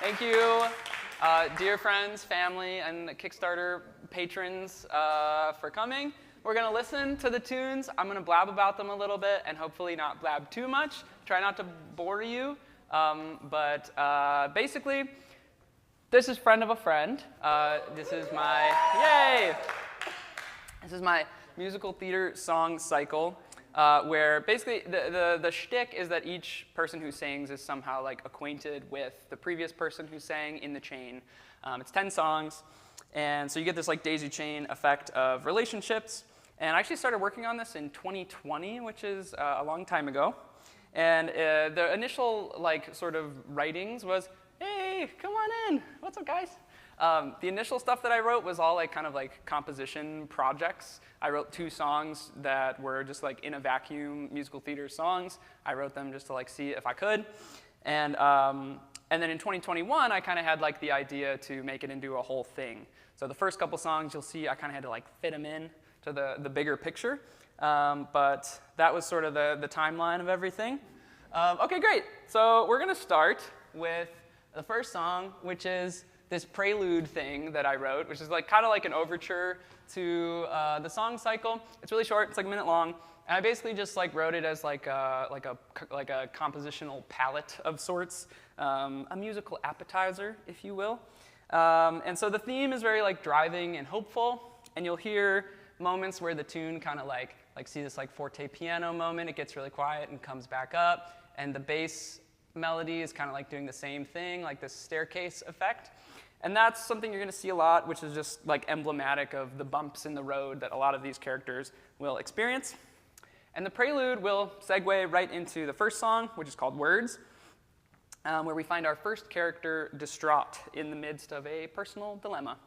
Thank you, dear friends, family, and Kickstarter patrons for coming. We're going to listen to the tunes. I'm going to blab about them a little bit and hopefully not blab too much. Try not to bore you. Basically, this is Friend of a Friend. This is my musical theater song cycle. Where basically the shtick is that each person who sings is somehow like acquainted with the previous person who sang in the chain. It's 10 songs, and so you get this like daisy chain effect of relationships. And I actually started working on this in 2020, which is a long time ago. And the initial like sort of writings was, hey, come on in, what's up guys? The initial stuff that I wrote was all like kind of like composition projects. I wrote 2 songs that were just like in a vacuum musical theater songs. I wrote them just to like see if I could. And then in 2021, I kind of had like the idea to make it into a whole thing. So the first couple songs you'll see, I kind of had to like fit them in to the bigger picture. But that was sort of the timeline of everything. Okay, great. So we're going to start with the first song, which is this prelude thing that I wrote, which is like kind of like an overture to the song cycle. It's really short. It's like a minute long. And I basically just like wrote it as like a compositional palette of sorts, a musical appetizer, if you will. And so the theme is very like driving and hopeful. And you'll hear moments where the tune kind of like see this like forte piano moment. It gets really quiet and comes back up. And the bass melody is kind of like doing the same thing, like this staircase effect. And that's something you're going to see a lot, which is just like emblematic of the bumps in the road that a lot of these characters will experience. And the prelude will segue right into the first song, which is called Words, where we find our first character distraught in the midst of a personal dilemma.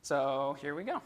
So here we go.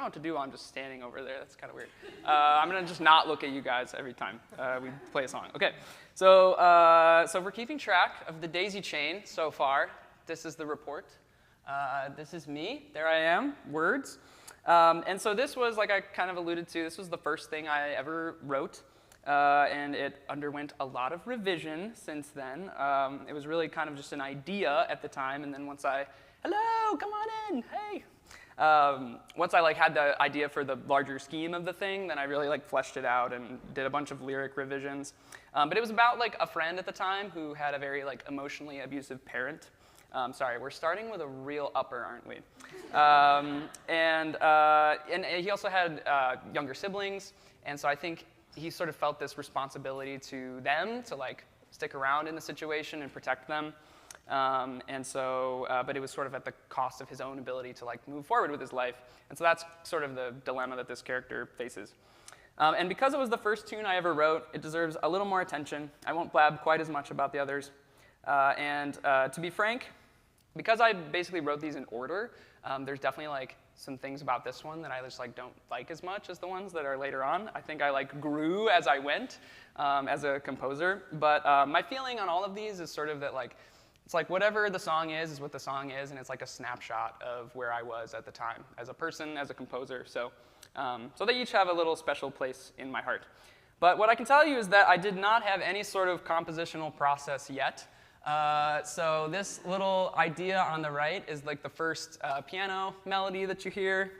what to do while I'm just standing over there. That's kind of weird. I'm going to just not look at you guys every time we play a song. Okay, so we're keeping track of the daisy chain so far. This is the report. This is me. There I am. Words. And so this was, like I kind of alluded to, this was the first thing I ever wrote. And it underwent a lot of revision since then. It was really kind of just an idea at the time, and then once hello, come on in, hey. Once I had the idea for the larger scheme of the thing, then I really fleshed it out and did a bunch of lyric revisions. But it was about a friend at the time who had a very emotionally abusive parent. Sorry, we're starting with a real upper, aren't we? And he also had younger siblings, and so I think he sort of felt this responsibility to them to stick around in the situation and protect them. And so, but it was sort of at the cost of his own ability to move forward with his life. And so that's sort of the dilemma that this character faces. And because it was the first tune I ever wrote, it deserves a little more attention. I won't blab quite as much about the others. And to be frank, because I basically wrote these in order, there's definitely some things about this one that I just don't like as much as the ones that are later on. I think I grew as I went as a composer. But my feeling on all of these is sort of that it's whatever the song is what the song is, and it's a snapshot of where I was at the time as a person, as a composer. So they each have a little special place in my heart. But what I can tell you is that I did not have any sort of compositional process yet. So this little idea on the right is the first piano melody that you hear.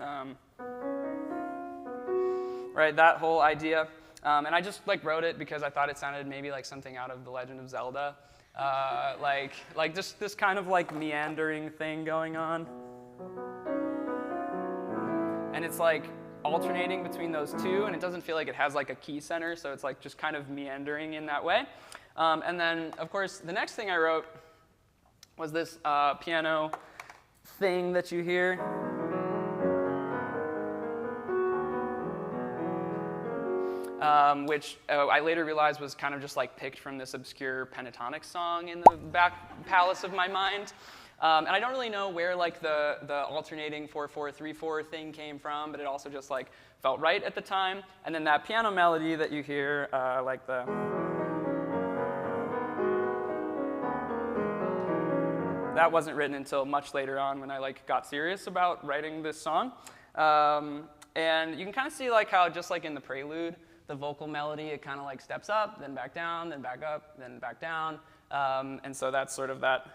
Right, that whole idea. And I just wrote it because I thought it sounded maybe like something out of The Legend of Zelda. Just this kind of meandering thing going on. And it's alternating between those two, and it doesn't feel like it has a key center, so it's just kind of meandering in that way. And then, of course, the next thing I wrote was this piano thing that you hear. Which I later realized was kind of just picked from this obscure pentatonic song in the back palace of my mind. And I don't really know where the alternating 4/4/3/4 thing came from, but it also just felt right at the time. And then that piano melody that you hear, that wasn't written until much later on when I got serious about writing this song. And you can kind of see how just in the prelude, the vocal melody, it kind of steps up, then back down, then back up, then back down. And so that's sort of that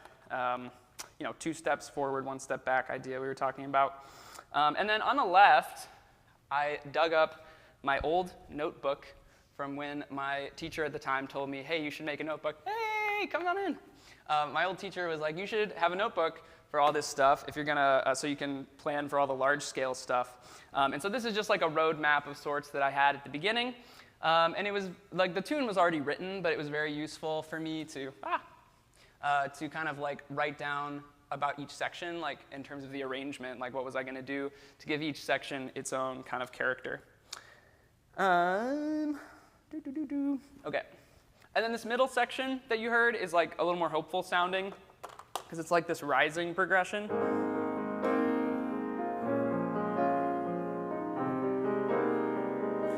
2 steps forward, 1 step back idea we were talking about. And then on the left, I dug up my old notebook from when my teacher at the time told me, hey, you should make a notebook. Hey, come on in. My old teacher was like, you should have a notebook for all this stuff if you're gonna, so you can plan for all the large scale stuff. And so this is just a roadmap of sorts that I had at the beginning. And it was the tune was already written, but it was very useful for me to kind of write down about each section, in terms of the arrangement, what was I gonna do to give each section its own kind of character. Okay. And then this middle section that you heard is a little more hopeful sounding, because it's this rising progression.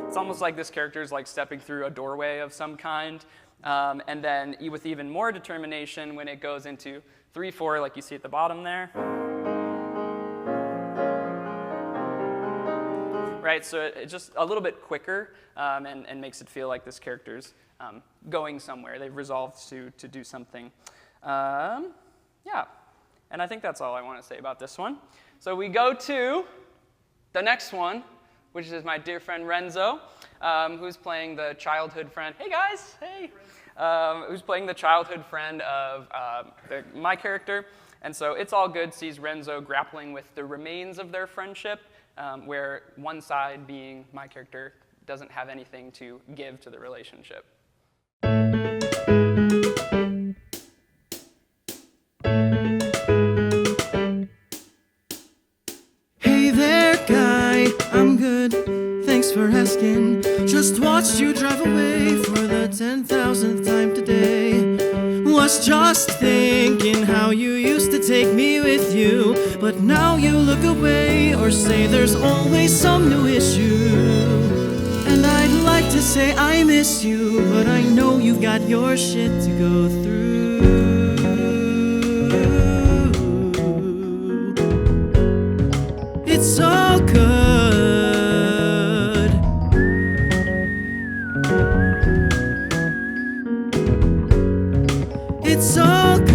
It's almost like this character is stepping through a doorway of some kind. And then with even more determination when it goes into 3/4, like you see at the bottom there. Right, so it's just a little bit quicker and makes it feel like this character's going somewhere. They've resolved to do something. Yeah, and I think that's all I want to say about this one. So we go to the next one, which is my dear friend Renzo, who's playing the childhood friend. Hey guys, hey. Who's playing the childhood friend of my character. And so It's All Good sees Renzo grappling with the remains of their friendship, where one side, being my character, doesn't have anything to give to the relationship. Hey there, guy, I'm good. Thanks for asking. Just watched you drive away for the 10,000th time today. was just thinking how you used to take me with you, but now you look away or say there's always some new issue. And I'd like to say I miss you, but I know you've got your shit to go through. It's all good. It's all good.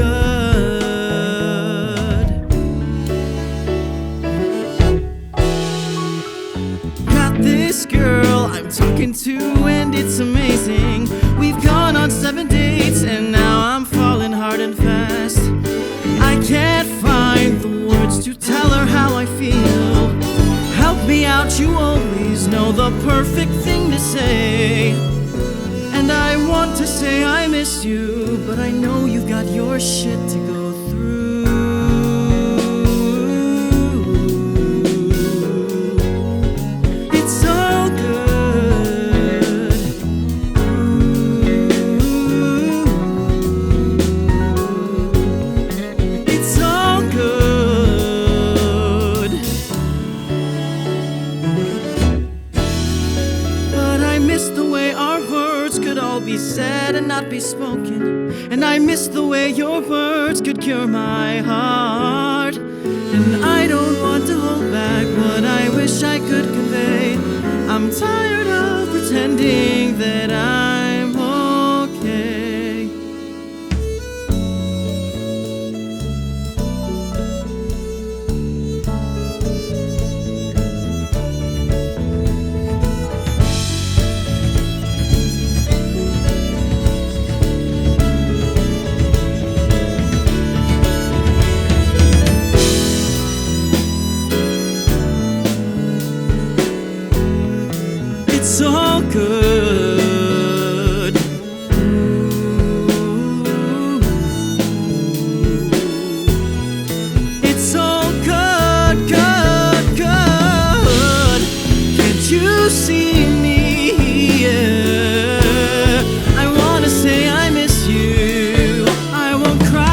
Got this girl I'm talking to and it's amazing. We've gone on 7 dates and now I'm falling hard and fast. I can't find the words to tell her how I feel. Help me out, you always know the perfect thing to say. And I want to say I miss you, but I know you've got your shit to go through. It's all good. It's all good. But I miss the way our words could all be said and not be spoken. And I miss the way your words could cure my heart. And I don't want to hold back what I wish I could convey. I'm tired of pretending that I'm okay. It's all good. It's all good, good, good. Can't you see me here? I wanna say I miss you. I won't cry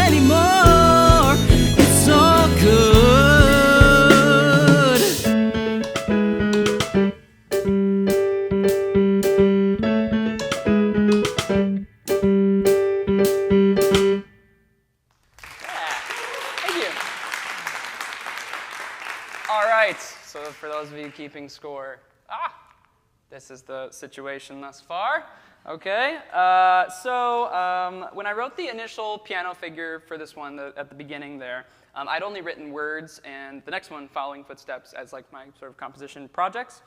anymore. It's all good. Thank you. All right, so for those of you keeping score, this is the situation thus far. Okay, when I wrote the initial piano figure for this one at the beginning there, I'd only written words and the next one, Following Footsteps, as like my sort of composition projects.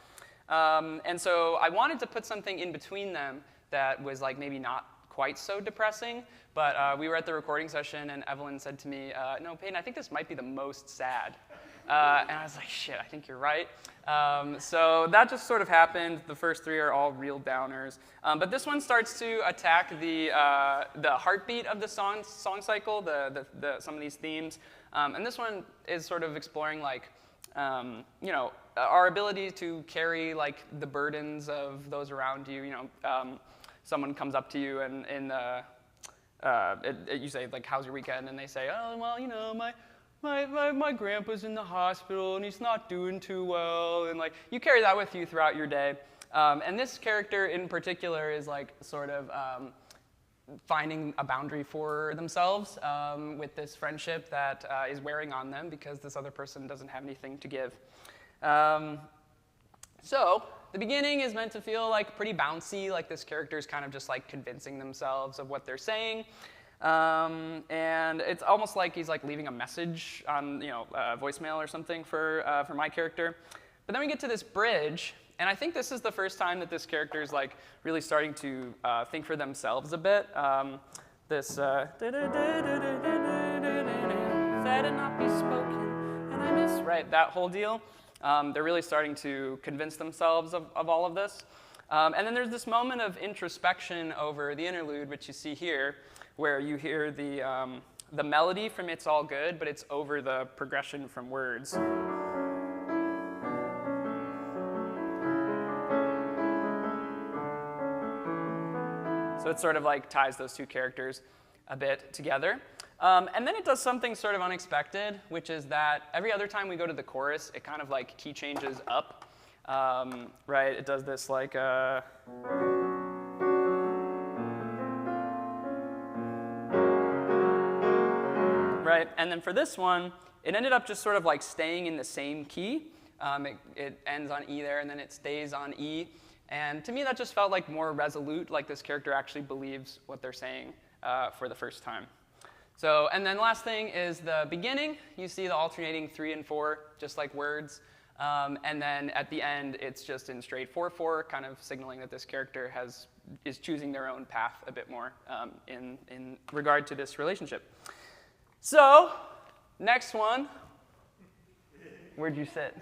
And so I wanted to put something in between them that was like maybe not quite so depressing, but we were at the recording session and Evelyn said to me, no, Payton, I think this might be the most sad. And I was like, shit, I think you're right. So that just sort of happened. The first three are all real downers. But this one starts to attack the heartbeat of the song cycle, some of these themes. And this one is sort of exploring like, you know, our ability to carry like the burdens of those around you. You know, someone comes up to you and you say like, "How's your weekend?" And they say, "Oh, well, you know, my grandpa's in the hospital and he's not doing too well." And like, you carry that with you throughout your day. And this character in particular is like sort of finding a boundary for themselves with this friendship that is wearing on them because this other person doesn't have anything to give. So the beginning is meant to feel like pretty bouncy, like this character is kind of just like convincing themselves of what they're saying. And it's almost like he's like leaving a message on, you know, voicemail or something for my character. But then we get to this bridge, and I think this is the first time that this character is like really starting to think for themselves a bit. This said and not be spoken, and I miss, right, that whole deal. They're really starting to convince themselves of all of this. And then there's this moment of introspection over the interlude, which you see here, where you hear the melody from It's All Good, but it's over the progression from words. So it sort of like ties those two characters a bit together. And then it does something sort of unexpected, which is that every other time we go to the chorus, it kind of like key changes up, right? It does this like, right? And then for this one, it ended up just sort of like staying in the same key. It ends on E there, and then it stays on E. And to me, that just felt like more resolute, like this character actually believes what they're saying for the first time. So, and then last thing is the beginning. You see the alternating 3 and 4, just like words. And then at the end, it's just in straight 4/4, kind of signaling that this character is choosing their own path a bit more in regard to this relationship. So, next one. Where'd you sit?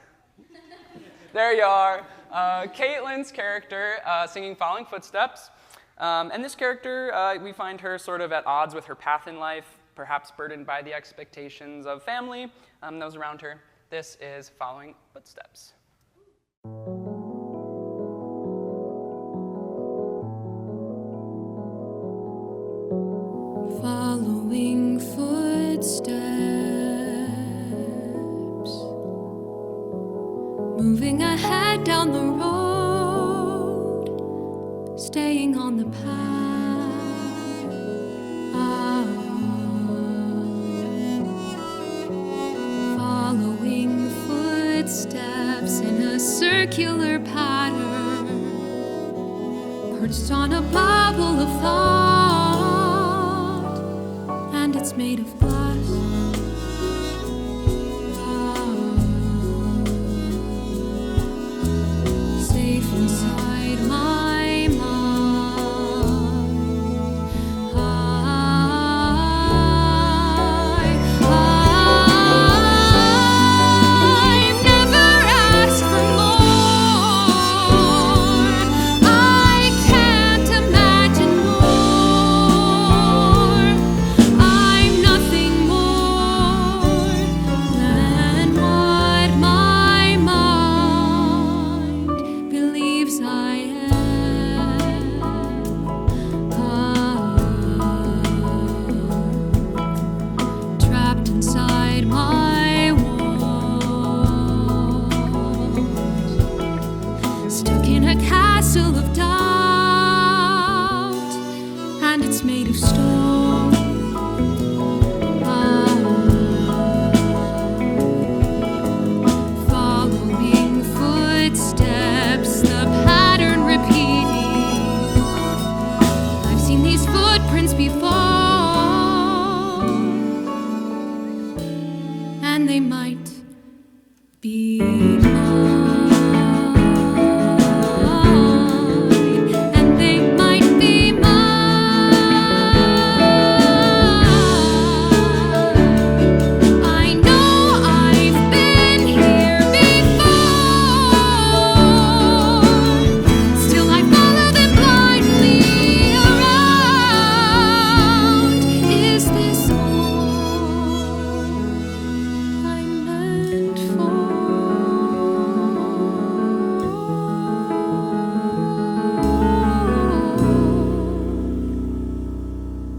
There you are. Caitlin's character singing Following Footsteps. And this character, we find her sort of at odds with her path in life, perhaps burdened by the expectations of family, those around her. This is Following Footsteps. Following footsteps, moving ahead down the road, staying on the path. Following footsteps in a circular pattern, perched on a bubble of thought, and it's made of glass. Safe inside my mind. I've never asked for more. I can't imagine more. I'm nothing more than what my mind believes I am. Trapped inside my walls, stuck in a castle of doubt, and it's made of stone. Following footsteps, the pattern repeating. I've seen these footprints before, and they might be mine, and they might be mine. I know I've been here before, still I follow them blindly around. Is this all I'm meant for?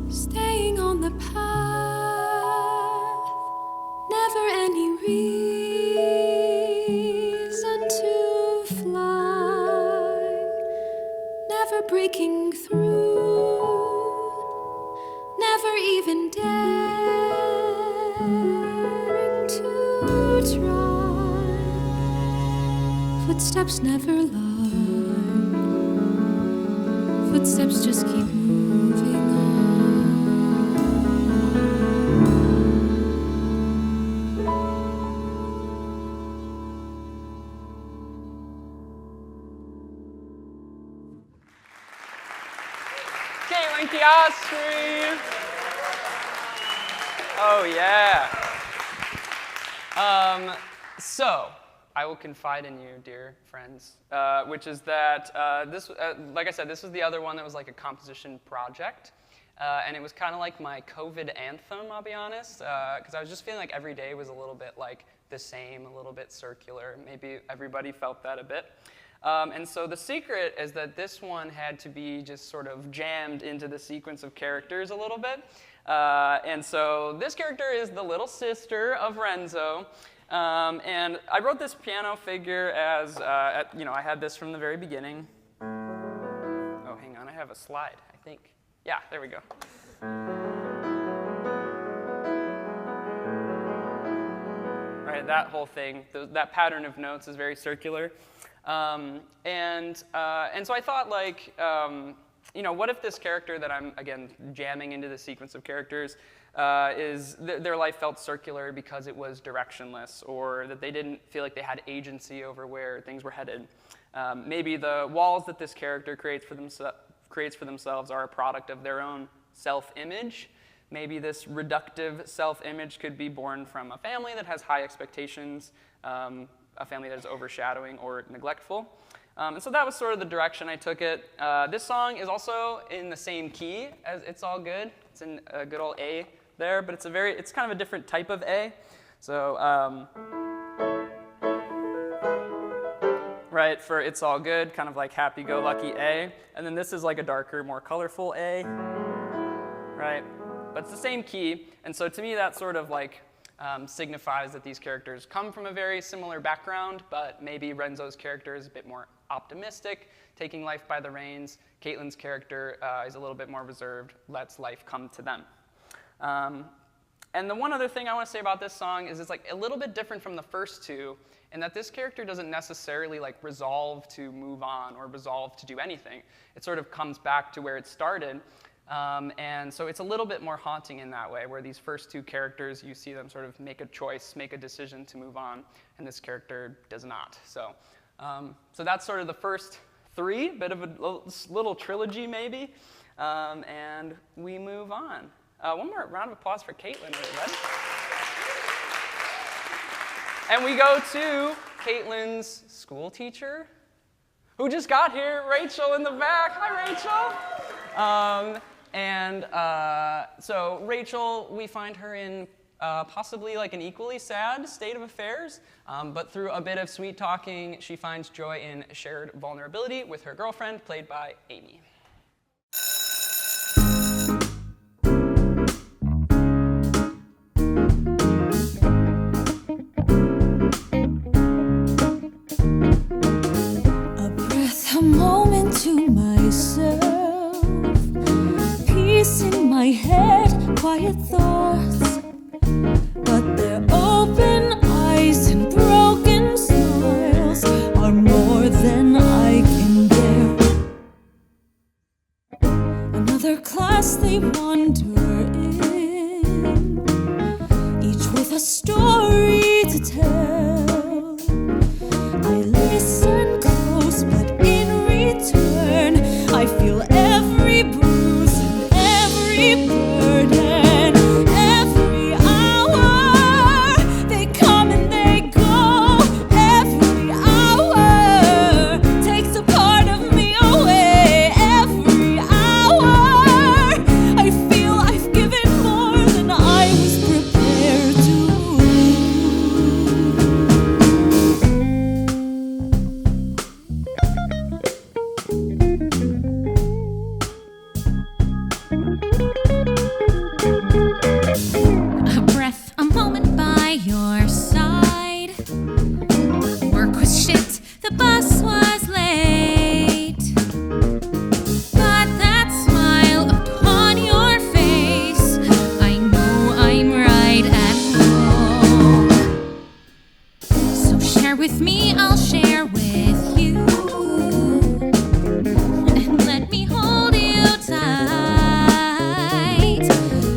Staying on the path, never any reason to fly, never breaking through, never even daring to try. Footsteps never lie, footsteps just keep moving on. Caitlin Kiastri. Oh, yeah. So, I will confide in you, dear friends, which is that like I said, this was the other one that was like a composition project. And it was kind of like my COVID anthem, I'll be honest, because I was just feeling like every day was a little bit like the same, a little bit circular. Maybe everybody felt that a bit. And so the secret is that this one had to be just sort of jammed into the sequence of characters a little bit. And so this character is the little sister of Renzo. And I wrote this piano figure as, I had this from the very beginning. Oh, hang on, I have a slide, I think. Yeah, there we go. Right, that whole thing, that pattern of notes is very circular. And so I thought, like, what if this character that I'm, again, jamming into the sequence of characters their life felt circular because it was directionless, or that they didn't feel like they had agency over where things were headed. Maybe the walls that this character creates for themselves are a product of their own self-image. Maybe this reductive self-image could be born from a family that has high expectations, a family that is overshadowing or neglectful. And so that was sort of the direction I took it. This song is also in the same key as It's All Good. It's in a good old A there, but it's kind of a different type of A. So, right, for It's All Good, kind of like happy-go-lucky A. And then this is like a darker, more colorful A, right? But it's the same key, and so to me that sort of like signifies that these characters come from a very similar background, but maybe Renzo's character is a bit more optimistic, taking life by the reins. Caitlin's character is a little bit more reserved, lets life come to them. And the one other thing I want to say about this song is it's like a little bit different from the first two, in that this character doesn't necessarily like resolve to move on or resolve to do anything. It sort of comes back to where it started. And so it's a little bit more haunting in that way, where these first two characters, you see them sort of make a choice, make a decision to move on, and this character does not. So that's sort of the first three, bit of a little trilogy maybe, and we move on. One more round of applause for Caitlin, everybody. And we go to Caitlin's school teacher, who just got here, Rachel in the back. Hi, Rachel. So Rachel, we find her in possibly like an equally sad state of affairs, but through a bit of sweet talking, she finds joy in shared vulnerability with her girlfriend, played by Amy. A breath, a moment to myself. Peace in my head, quiet thoughts. But their open eyes and broken smiles are more than I can bear. Another class they wander in, each with a story to tell. I listen close, but in return I feel every bruise and every burden. Every hour they come and they go. Every hour takes a part of me away. Every hour I feel I've given more than I was prepared to. A breath, a moment by your side. Work was shit, the bus was late. But that smile upon your face, I know I'm right at home. So share with me, I'll share with you. And let me hold you tight.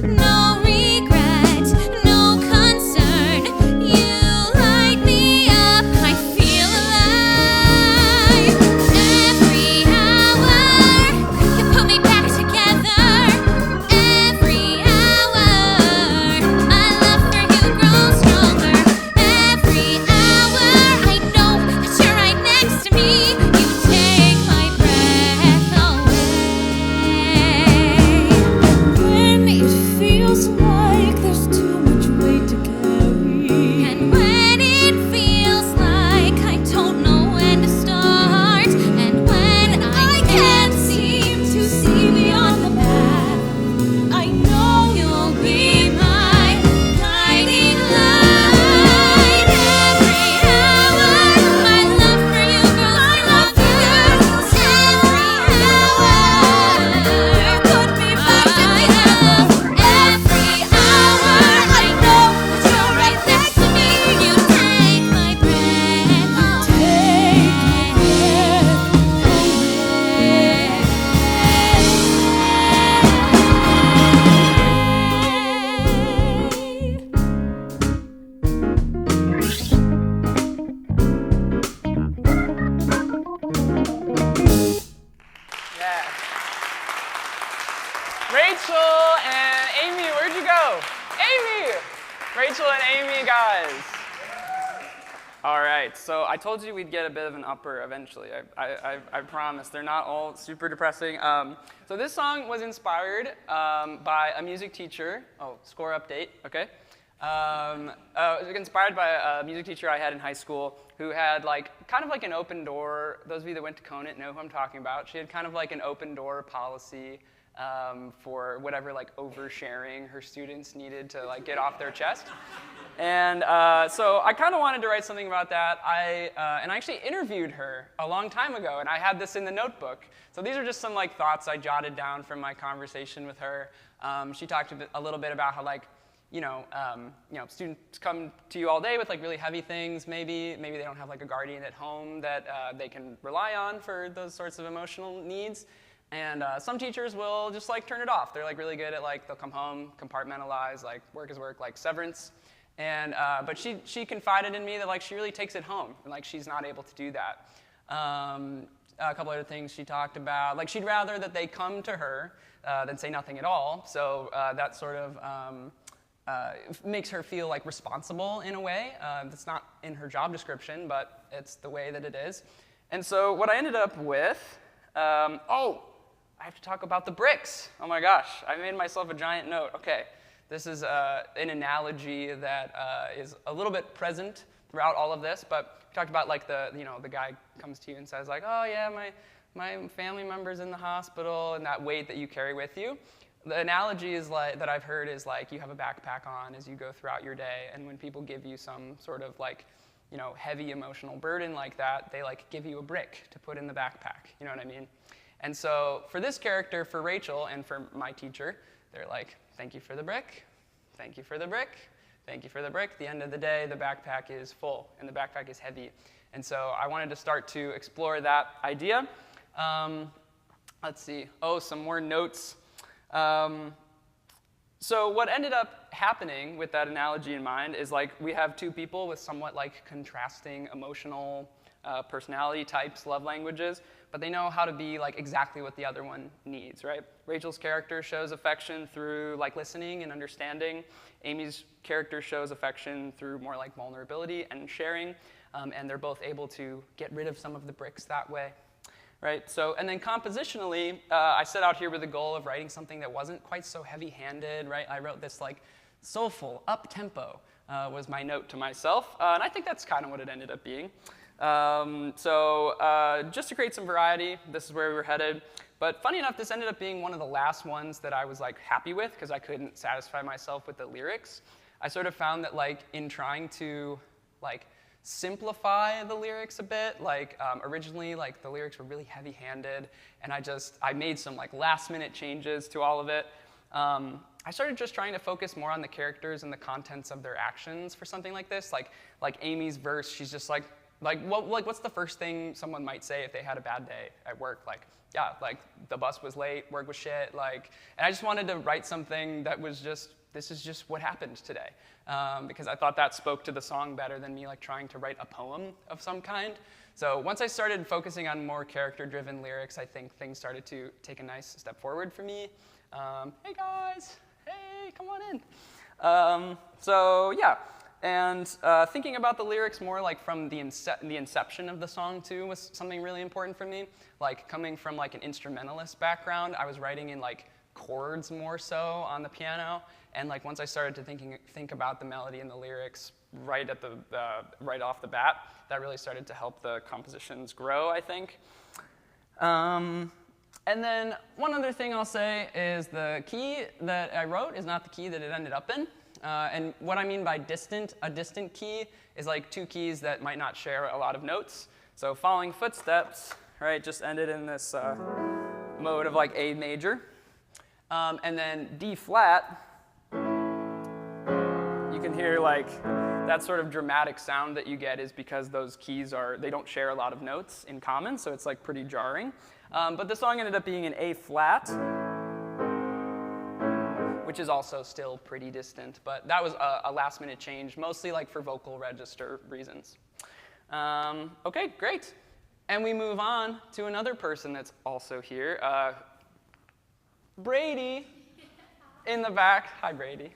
No regret, no concern. You light me up, I feel alive. Every hour, you put me back together. Every hour, my love for you grows stronger. Every hour, I know that you're right, so I told you we'd get a bit of an upper eventually. I promise. They're not all super depressing. So this song was inspired by a music teacher. Oh, score update, okay. It was inspired by a music teacher I had in high school who had kind of like an open door. Those of you that went to Conant know who I'm talking about. She had kind of like an open door policy for whatever oversharing her students needed to get off their chest. And so I kind of wanted to write something about that. And I actually interviewed her a long time ago, and I had this in the notebook. So these are just some thoughts I jotted down from my conversation with her. She talked a little bit about how students come to you all day with really heavy things. Maybe they don't have a guardian at home that they can rely on for those sorts of emotional needs. And some teachers will just turn it off. They're really good at they'll come home, compartmentalize, work is work, severance. And but she confided in me that she really takes it home, and she's not able to do that. A couple other things she talked about, she'd rather that they come to her than say nothing at all. So that sort of makes her feel responsible in a way. That's not in her job description, but it's the way that it is. And so what I ended up with, I have to talk about the bricks. Oh my gosh, I made myself a giant note. Okay, this is an analogy that is a little bit present throughout all of this, but we talked about the guy comes to you and says oh yeah, my family member's in the hospital, and that weight that you carry with you. The analogy is that I've heard is you have a backpack on as you go throughout your day, and when people give you some sort of heavy emotional burden like that, they give you a brick to put in the backpack. You know what I mean? And so for this character, for Rachel, and for my teacher, they're thank you for the brick, thank you for the brick, thank you for the brick. At the end of the day, the backpack is full, and the backpack is heavy. And so I wanted to start to explore that idea. Let's see. Oh, some more notes. So what ended up happening with that analogy in mind is we have two people with somewhat contrasting emotional personality types, love languages, but they know how to be exactly what the other one needs, right? Rachel's character shows affection through listening and understanding. Amy's character shows affection through more vulnerability and sharing, and they're both able to get rid of some of the bricks that way. Right, so, and then compositionally, I set out here with the goal of writing something that wasn't quite so heavy-handed, right? I wrote this soulful, up-tempo was my note to myself, and I think that's kind of what it ended up being. Just to create some variety, this is where we were headed. But funny enough, this ended up being one of the last ones that I was happy with because I couldn't satisfy myself with the lyrics. I sort of found that in trying to simplify the lyrics a bit. Originally, the lyrics were really heavy-handed, and I made some last-minute changes to all of it. I started just trying to focus more on the characters and the contents of their actions for something like this. Like Amy's verse, she's just what's the first thing someone might say if they had a bad day at work? The bus was late, work was shit. And I just wanted to write something that was this is just what happened today. Because I thought that spoke to the song better than me trying to write a poem of some kind. So once I started focusing on more character-driven lyrics, I think things started to take a nice step forward for me. Hey guys, hey, come on in. And thinking about the lyrics more from the inception of the song too was something really important for me. Coming from an instrumentalist background, I was writing in chords more so on the piano, and once I started to think about the melody and the lyrics right off the bat, that really started to help the compositions grow, I think. And then one other thing I'll say is the key that I wrote is not the key that it ended up in. And what I mean by a distant key is two keys that might not share a lot of notes. So Falling Footsteps, right, just ended in this mode of A major. And then D flat, you can hear that sort of dramatic sound that you get is because those keys they don't share a lot of notes in common, so it's pretty jarring. But the song ended up being in A flat, which is also still pretty distant, but that was a last minute change, mostly for vocal register reasons. Okay, great. And we move on to another person that's also here. Brady in the back. Hi, Brady.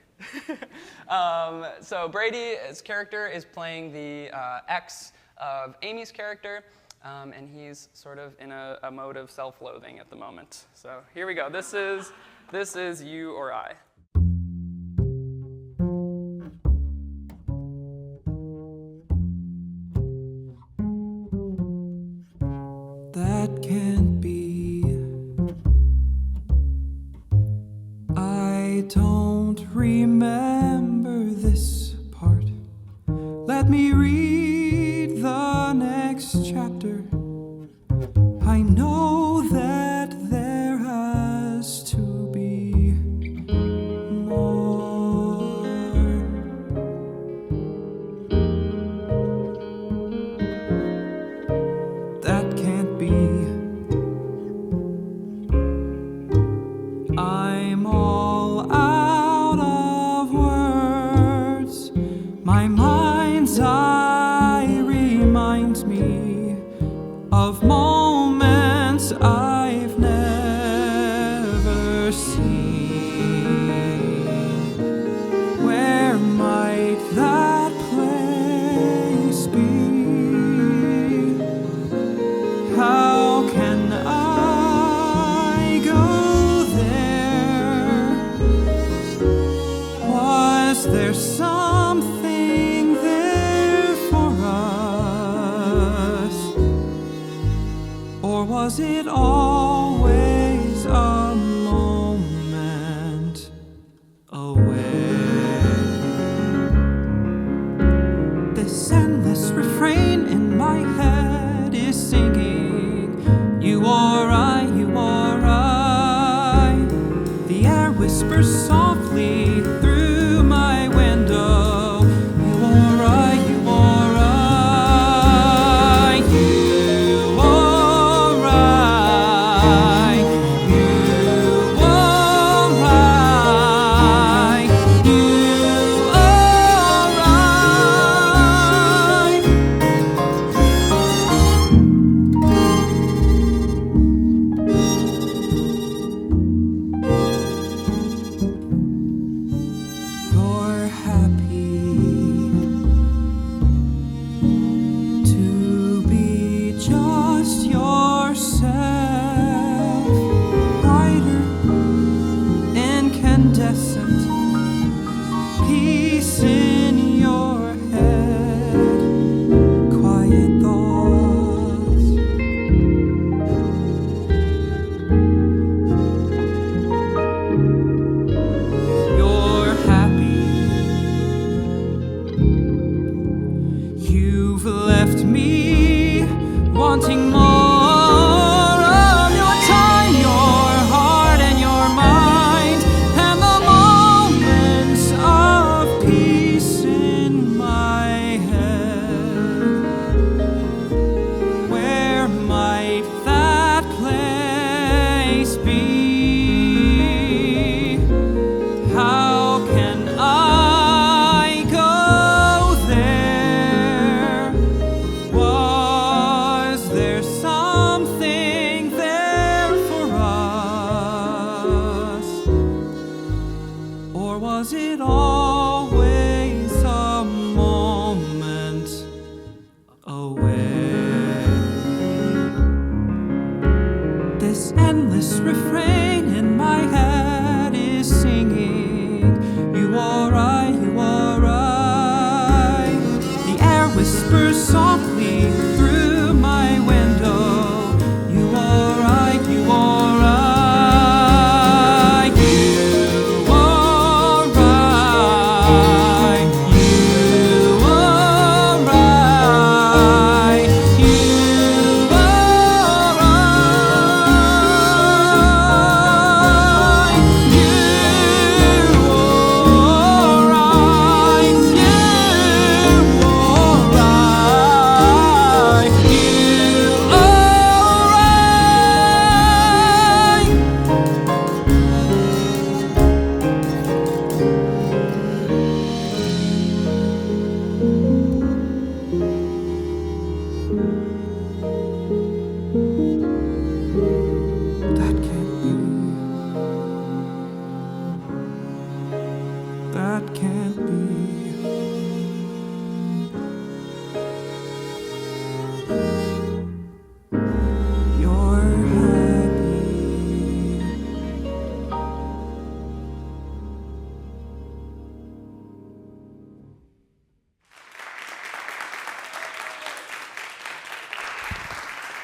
So Brady's character is playing the ex of Amy's character, and he's sort of in a mode of self-loathing at the moment. So here we go. This is You or I. That can't be. I don't remember this part. Let me read the next chapter. I know that there has to be more. That can't be. I'm all out of words. My mind's eye reminds me of moments I've never seen. Where might that place be? How can I go there? Was there something there for us? Or was it always a moment away? This endless refrain in my head is singing, you or I, you or I. The air whispers softly through my window, you or I, you or I. You or I, you or I, you or You're happy to be just yourself, brighter, incandescent, peace in your head, quiet thoughts. You're happy. You've left me wanting more of your time, your heart, and your mind, and the moments of peace in my head. Where might that place be? How can I go there? Was there something there for us? Or was it always a moment away? This endless refrain in my head is singing, you or I, you or I. The air whispers softly through my window, you or I, you or I. You or I, you or I, you or I.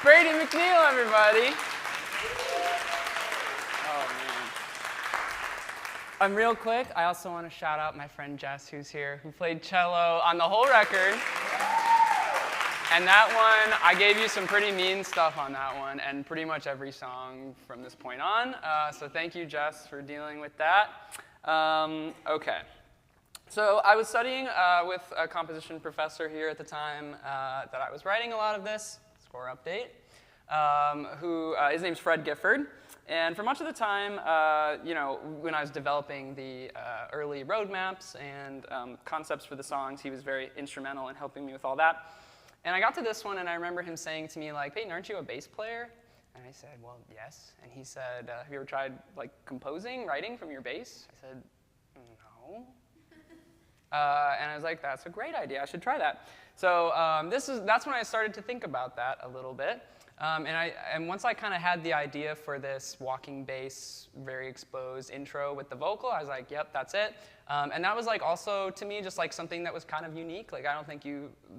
Brady McNeil, everybody. Oh, man. Real quick, I also want to shout out my friend Jess, who's here, who played cello on the whole record. And that one, I gave you some pretty mean stuff on that one, and pretty much every song from this point on. So thank you, Jess, for dealing with that. Okay. So I was studying with a composition professor here at the time that I was writing a lot of this, score update, his name's Fred Gifford. And for much of the time, when I was developing the early roadmaps and concepts for the songs, he was very instrumental in helping me with all that. And I got to this one, and I remember him saying to me, like, "Payton, aren't you a bass player?" And I said, "Well, yes." And he said, "Have you ever tried, like, composing, writing from your bass?" I said, "No." And I was like, "That's a great idea. I should try that." So that's when I started to think about that a little bit. And once I kind of had the idea for this walking bass, very exposed intro with the vocal, I was like, "Yep, that's it." And that was like also to me just like something that was kind of unique. Like I don't think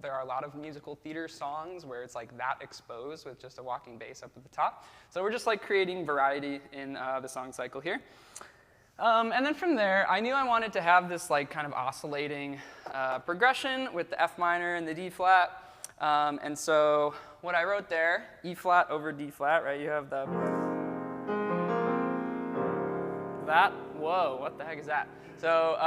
there are a lot of musical theater songs where it's like that exposed with just a walking bass up at the top. So we're just like creating variety in the song cycle here. And then from there, I knew I wanted to have this like kind of oscillating progression with the F minor and the D flat. And so what I wrote there, E flat over D flat, right? You have that. Whoa, what the heck is that? So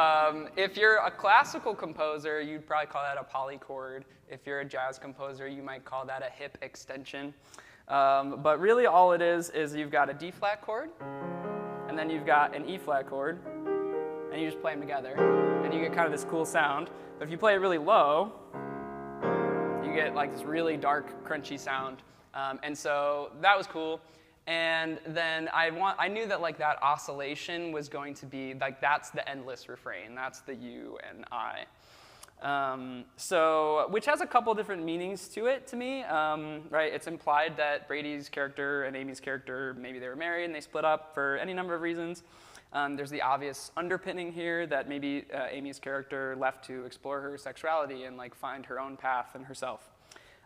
if you're a classical composer, you'd probably call that a polychord. If you're a jazz composer, you might call that a hip extension. But really all it is you've got a D flat chord, and then you've got an E flat chord, and you just play them together, and you get kind of this cool sound. But if you play it really low, you get like this really dark, crunchy sound. And so that was cool. And then I knew that like that oscillation was going to be like that's the endless refrain. That's the you and I. Which has a couple different meanings to it to me. Right? It's implied that Brady's character and Amy's character, maybe they were married and they split up for any number of reasons. There's the obvious underpinning here that maybe Amy's character left to explore her sexuality and like find her own path and herself.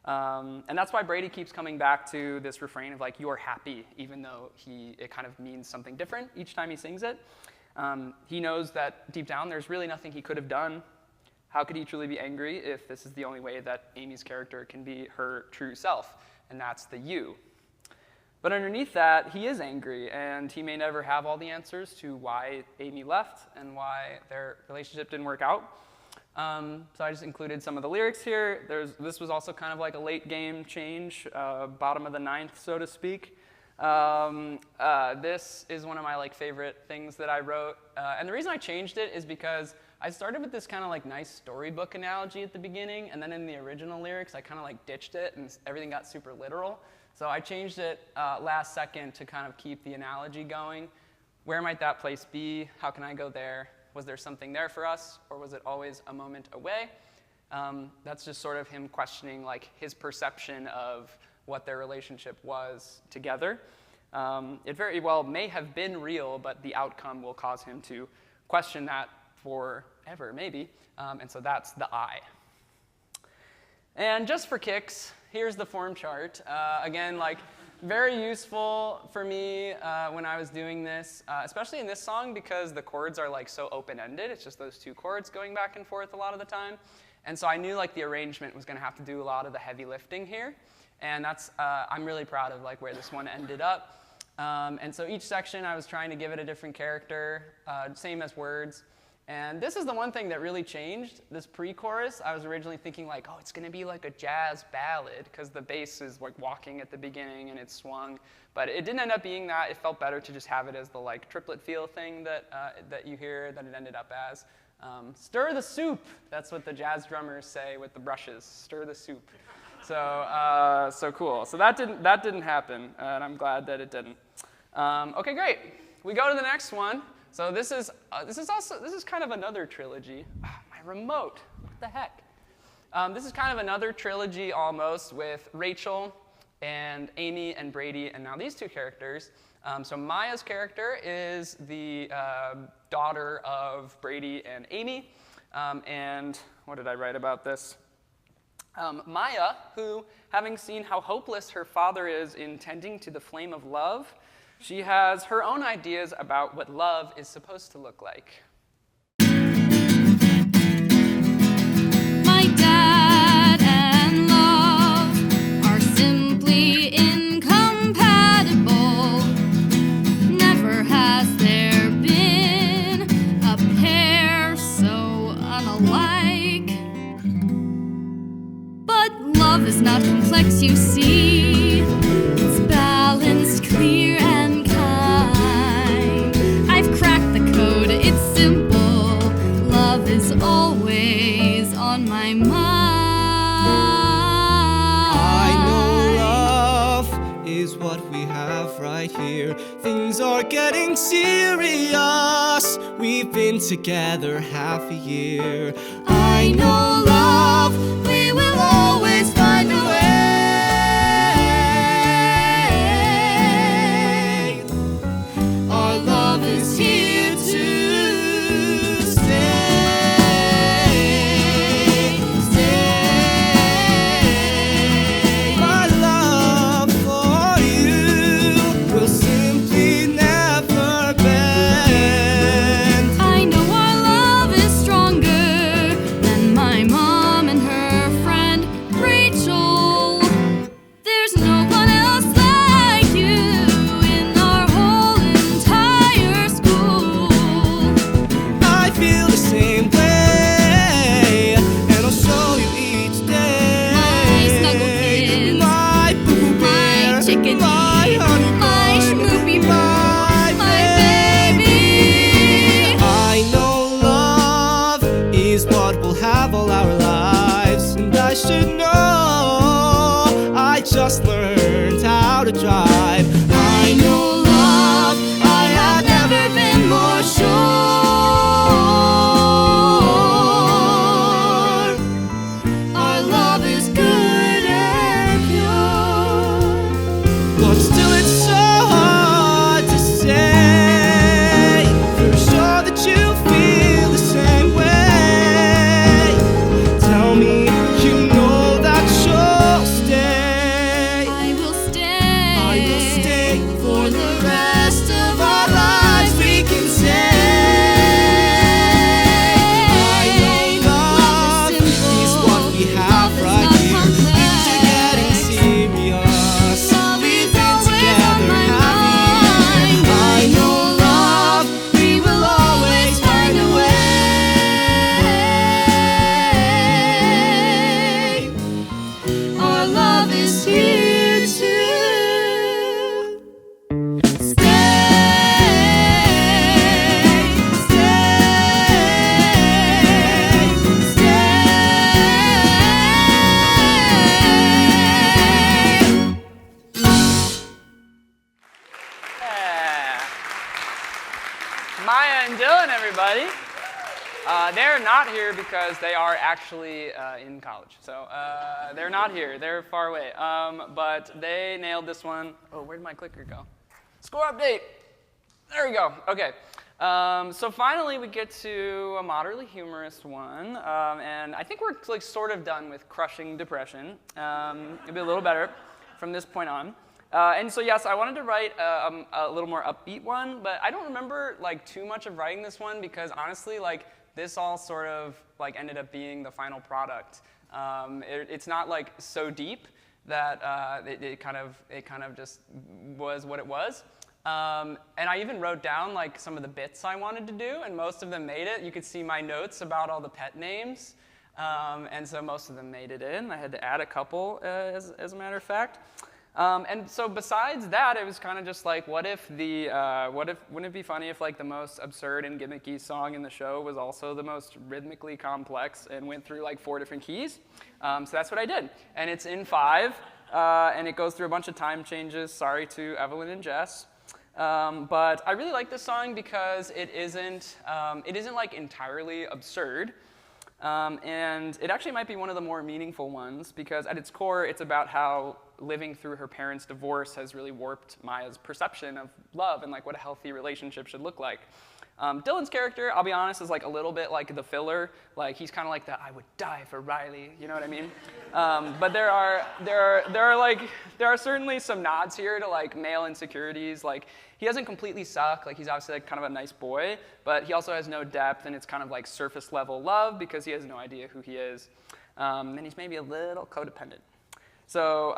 And that's why Brady keeps coming back to this refrain of like, "You're happy," even though it kind of means something different each time he sings it. He knows that deep down there's really nothing he could have done. How could he truly be angry if this is the only way that Amy's character can be her true self? And that's the you. But underneath that, he is angry, and he may never have all the answers to why Amy left and why their relationship didn't work out. So I just included some of the lyrics here. This was also kind of like a late game change, bottom of the ninth, so to speak. This is one of my like favorite things that I wrote. And the reason I changed it is because I started with this kind of like nice storybook analogy at the beginning, and then in the original lyrics, I kind of like ditched it, and everything got super literal. So I changed it last second to kind of keep the analogy going. Where might that place be? How can I go there? Was there something there for us, or was it always a moment away? That's just sort of him questioning like his perception of what their relationship was together. It very well may have been real, but the outcome will cause him to question that forever, maybe. And so that's the I. And just for kicks, here's the form chart. Again, like very useful for me when I was doing this, especially in this song because the chords are like so open-ended. It's just those two chords going back and forth a lot of the time. And so I knew like the arrangement was going to have to do a lot of the heavy lifting here. And that's I'm really proud of like where this one ended up. And so each section I was trying to give it a different character, same as words. And this is the one thing that really changed. This pre-chorus, I was originally thinking like, oh, it's going to be like a jazz ballad because the bass is like walking at the beginning and it's swung. But it didn't end up being that. It felt better to just have it as the like triplet feel thing that you hear that it ended up as. Stir the soup. That's what the jazz drummers say with the brushes. Stir the soup. So cool. So that didn't happen, and I'm glad that it didn't. Okay, great. We go to the next one. So this is kind of another trilogy. My remote, what the heck? This is kind of another trilogy almost with Rachel and Amy and Brady, and now these two characters. So Maya's character is the daughter of Brady and Amy. And what did I write about this? Maya, who, having seen how hopeless her father is in tending to the flame of love, she has her own ideas about what love is supposed to look like. My dad and love are simply incompatible. Never has there been a pair so unalike. But love is not complex, you see. It's balanced, clear, and kind. I've cracked the code, it's simple. Love is always on my mind. I know love is what we have right here. Things are getting serious. We've been together half a year. I know love, we will always find a way. Our love is here to stay. My love for you will simply never bend. I know our love is stronger than my mom and her friend Rachel. There's no one else like you in our whole entire school. I feel the same way, and I'll show you each day. My snuggle kids, my boo bear, my chickadee, my honey my bun, schmoopy boo, my baby. I know love is what we'll have all our lives, and I should know. I just learned how to drive. I know love, I have never been more sure. Our love is good and pure, but still it's so hard to say for sure that you feel the same way. Tell me you know that you'll stay. I will stay For the rest of our lives we can say I know love is what we have right here. Things are getting serious. We've been together half a year. I know love, we will always find a way. Our love is here to Yeah. Maya and Dylan, everybody. They're not here because they are actually in college. So they're not here. They're far away. But they nailed this one. Oh, where did my clicker go? Score update. There we go. Okay. So finally, we get to a moderately humorous one. And I think we're like sort of done with crushing depression. It'll be a little better from this point on. And so yes, I wanted to write a little more upbeat one, but I don't remember like too much of writing this one because honestly, like this all sort of like ended up being the final product. It's not like so deep that it kind of just was what it was. And I even wrote down like some of the bits I wanted to do, and most of them made it. You could see my notes about all the pet names, and so most of them made it in. I had to add a couple, as a matter of fact. And so besides that, it was kind of just like, wouldn't it be funny if like the most absurd and gimmicky song in the show was also the most rhythmically complex and went through like 4 different keys? So that's what I did. And it's in 5, and it goes through a bunch of time changes. Sorry to Evelyn and Jess. But I really like this song because it isn't like entirely absurd. And it actually might be one of the more meaningful ones because at its core, it's about how living through her parents' divorce has really warped Maya's perception of love and like what a healthy relationship should look like. Dylan's character, I'll be honest, is like a little bit like the filler. Like he's kind of like the I would die for Riley, you know what I mean? But there are certainly some nods here to like male insecurities. Like he doesn't completely suck. Like he's obviously like kind of a nice boy, but he also has no depth, and it's kind of like surface level love because he has no idea who he is, and he's maybe a little codependent. So,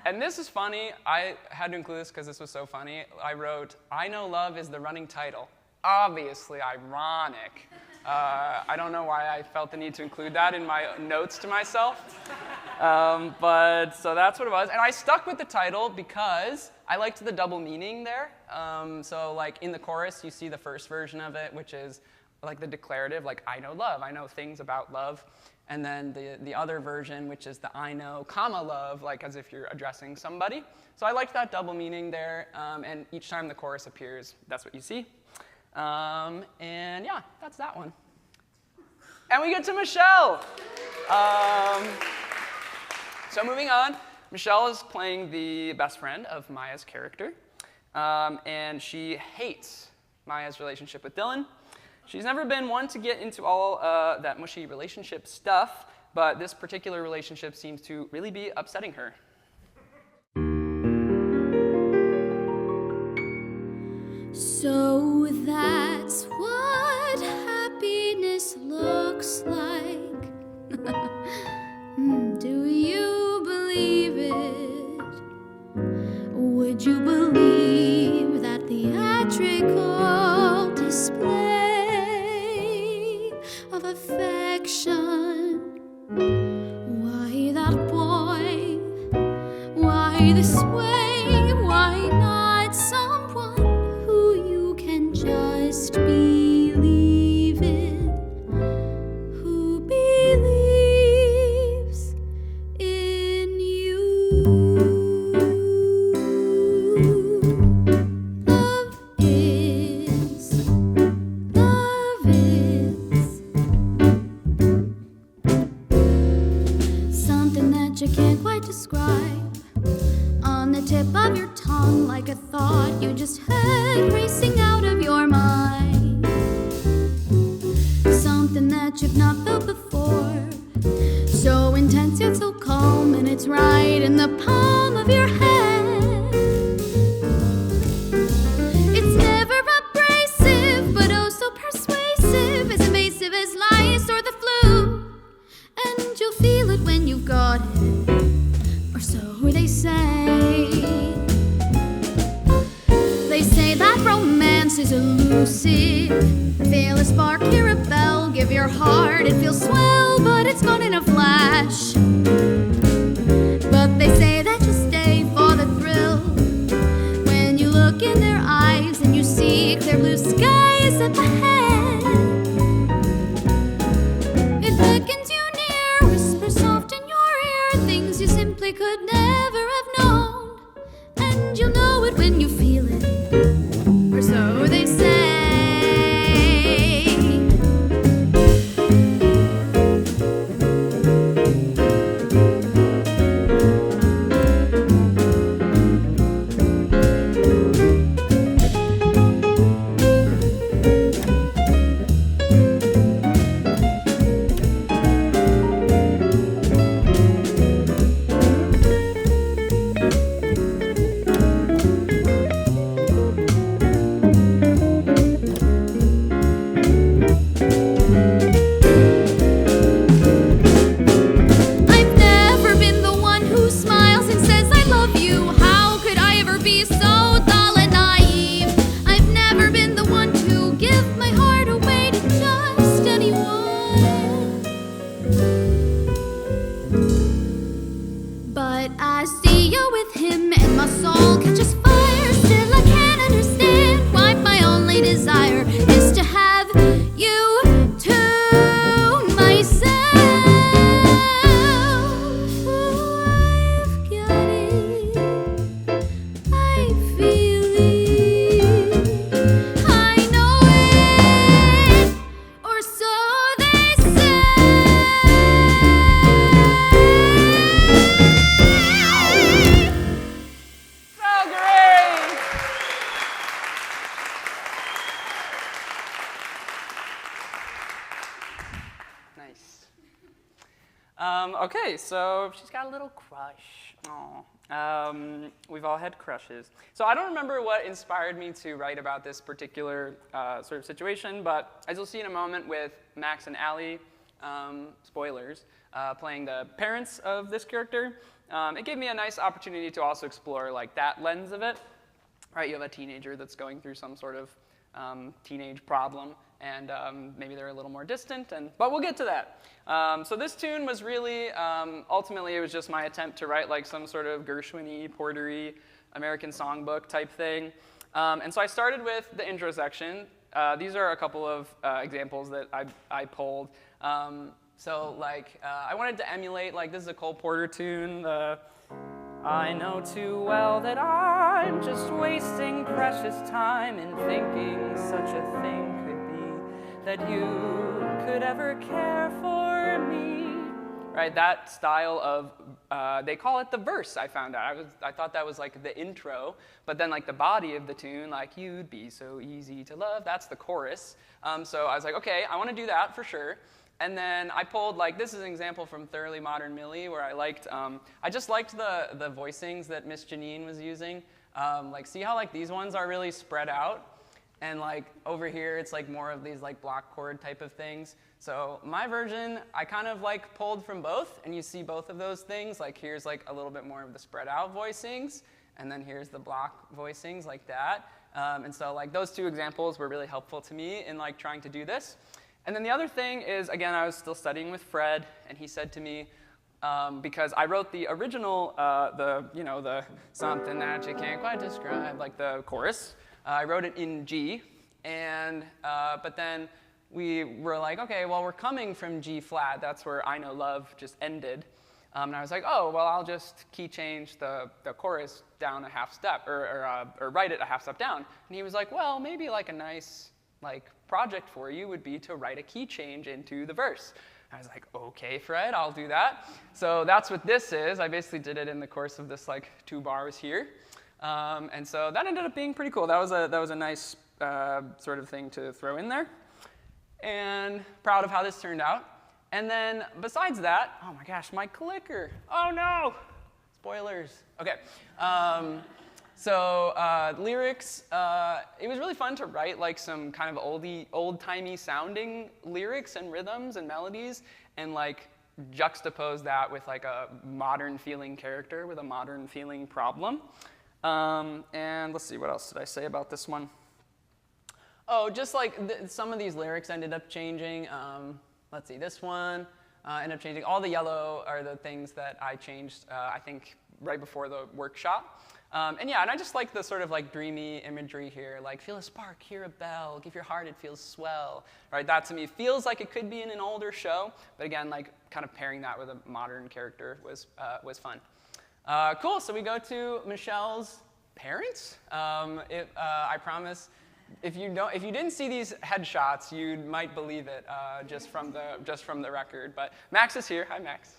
and this is funny. I had to include this because this was so funny. I wrote, I know love is the running title. Obviously ironic. I don't know why I felt the need to include that in my notes to myself. But so that's what it was. And I stuck with the title because I liked the double meaning there. So like in the chorus, you see the first version of it, which is like the declarative, like I know love, I know things about love. And then the other version, which is the I know, comma, love, like as if you're addressing somebody. So I liked that double meaning there. And each time the chorus appears, that's what you see. And yeah, that's that one. And we get to Michelle. So moving on, Michelle is playing the best friend of Maya's character. And she hates Maya's relationship with Dylan. She's never been one to get into all that mushy relationship stuff, but this particular relationship seems to really be upsetting her. So that's what happiness looks like. Do you believe it? Would you believe that theatrical display of affection? Why that boy? Why this way? Why not someone who you can just believe in? Who believes in you? Love is something that you can't quite describe. On the tip of your tongue, like a thought you just had racing out of your mind. Something that you've not felt before. So intense yet so calm, and it's right in the palm of your hand. It's never abrasive, but oh so persuasive, as invasive as lice or the flu. And you'll feel it when you've got it, or so they say. They say that romance is elusive. Feel a spark, hear a bell, give your heart, it feels swell, but it's gone in a flash. But they say that you stay for the thrill. When you look in their eyes and you see clear blue skies up ahead, it beckons you near, whispers soft in your ear, things you simply could never have known. And you'll know it when you feel it, or so they say. Okay, so she's got a little crush. Aw. We've all had crushes. So I don't remember what inspired me to write about this particular sort of situation, but as you'll see in a moment with Max and Allie, spoilers, playing the parents of this character, it gave me a nice opportunity to also explore like that lens of it. Right, you have a teenager that's going through some sort of teenage problem, and maybe they're a little more distant, but we'll get to that. So this tune was really, ultimately it was just my attempt to write like some sort of Gershwin-y, Porter-y, American songbook type thing. And so I started with the intro section. These are a couple of examples that I pulled. So like, I wanted to emulate, like this is a Cole Porter tune, I know too well that I'm just wasting precious time in thinking such a thing could be, that you could ever care for me. Right, that style of, they call it the verse, I found out. I thought that was like the intro, but then like the body of the tune, like you'd be so easy to love, that's the chorus. So I was like, okay, I want to do that for sure. And then I pulled, like, this is an example from Thoroughly Modern Millie, where I just liked the voicings that Miss Janine was using. Like, see how, like, these ones are really spread out? And, like, over here, it's, like, more of these, like, block chord type of things. So my version, I kind of, like, pulled from both, and you see both of those things. Like, here's, like, a little bit more of the spread out voicings, and then here's the block voicings like that. And so, like, those two examples were really helpful to me in, like, trying to do this. And then the other thing is, again, I was still studying with Fred, and he said to me, because I wrote the original, the something that you can't quite describe, like the chorus. I wrote it in G, and but then we were like, okay, well, we're coming from G flat. That's where I Know Love just ended. And I was like, oh, well, I'll just key change the chorus down a half step, or write it a half step down. And he was like, well, maybe like a nice project for you would be to write a key change into the verse. I was like, okay, Fred, I'll do that. So that's what this is. I basically did it in the course of this 2 bars here. And so that ended up being pretty cool. That was a nice sort of thing to throw in there. And proud of how this turned out. And then besides that, oh my gosh, my clicker. Oh no, spoilers. Okay. So lyrics, it was really fun to write some kind of old-timey sounding lyrics and rhythms and melodies, and juxtapose that with a modern feeling character with a modern feeling problem. And let's see, what else did I say about this one? Oh, just some of these lyrics ended up changing. Let's see, this one ended up changing. All the yellow are the things that I changed, I think, right before the workshop. And yeah, and I just like the sort of dreamy imagery here, feel a spark, hear a bell, give your heart, it feels swell. Right, that to me feels like it could be in an older show, but again, kind of pairing that with a modern character was fun. Cool, so we go to Michelle's parents. I promise, if you didn't see these headshots, you might believe it just from the record. But Max is here. Hi, Max.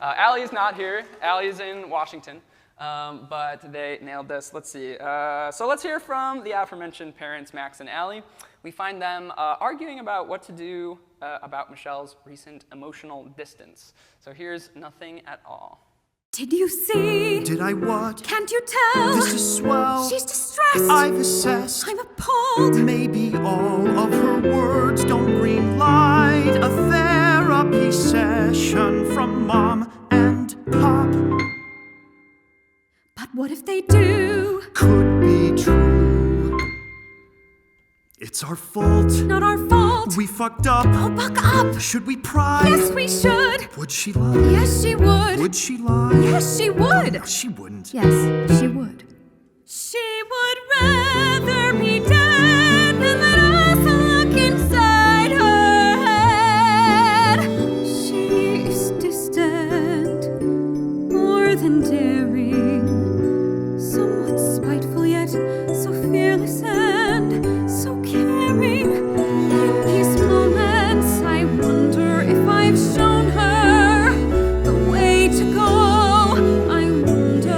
Allie is not here. Allie is in Washington. But they nailed this. Let's see. So let's hear from the aforementioned parents, Max and Allie. We find them arguing about what to do about Michelle's recent emotional distance. So here's Nothing at All. Did you see? Did I what? Can't you tell? This is swell. She's distressed. I've assessed. I'm appalled. Maybe all of her words don't green light a therapy session from Mom and Pop. But what if they do? Could be true. It's our fault. Not our fault. We fucked up. Oh, buck up. Should we pry? Yes, we should. Would she lie? Yes, she would. Would she lie? Yes, she would. No, she wouldn't. Yes, she would. She would rather be dead than let us look inside her head. She is distant, more than daring, somewhat spiteful yet so fearless and so caring. In these moments I wonder if I've shown her the way to go. I wonder,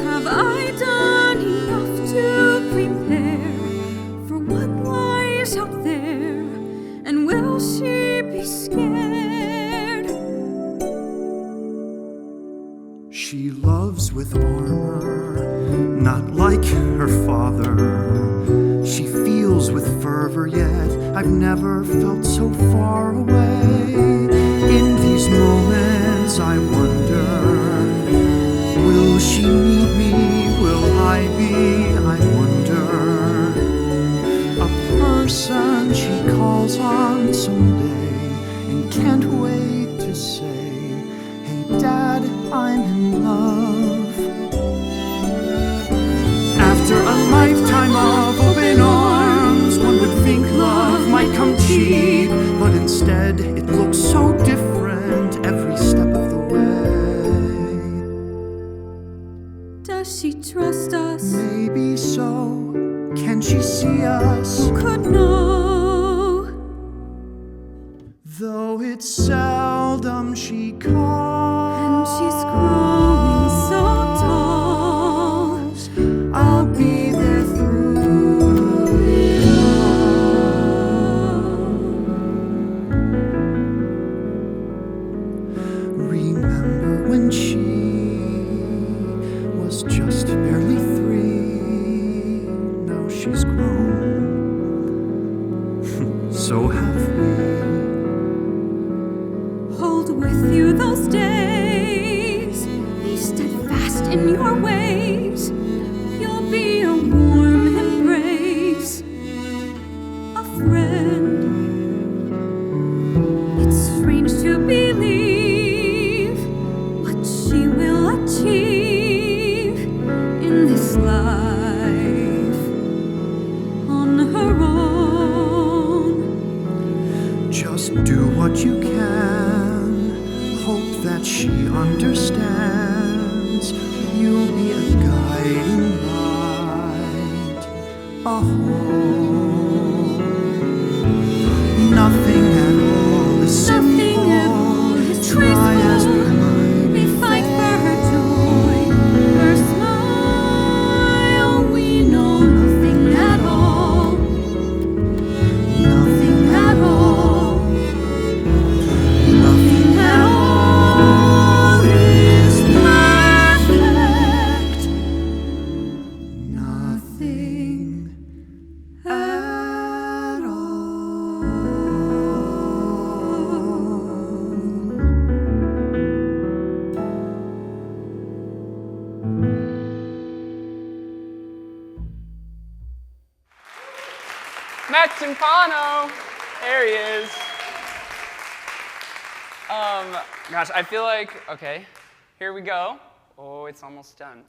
have I with armor, not like her father. She feels with fervor, yet I've never felt so far away. In these moments I wonder, will she need me? Will I be? I wonder. A person she calls on someday and can't wait to say, hey Dad, I'm in love. After a lifetime of open arms, one would think love might come cheap, but instead it looks so different every step of the way. Does she trust us? Maybe so. Can she see us? Who could know? Though it's seldom she calls. And she's growing so tall. I'll be there through it all. Remember when she was just barely 3? Now she's grown. So have we. Hold with you those days. Be steadfast in your ways. You'll be a warm embrace, a friend. It's strange to believe what she will achieve in this life on her own. Just do what you can, hope that she understands. You'll be a guiding light, a home. Nothing at all is simple. Nothing at all is Try as we graceful. might. We fight for her joy, her smile. We know nothing at all. Nothing at all. Nothing at all is perfect. Nothing at all. Max Timpano. There he is. Gosh, I feel like, okay, here we go. Oh, it's almost done.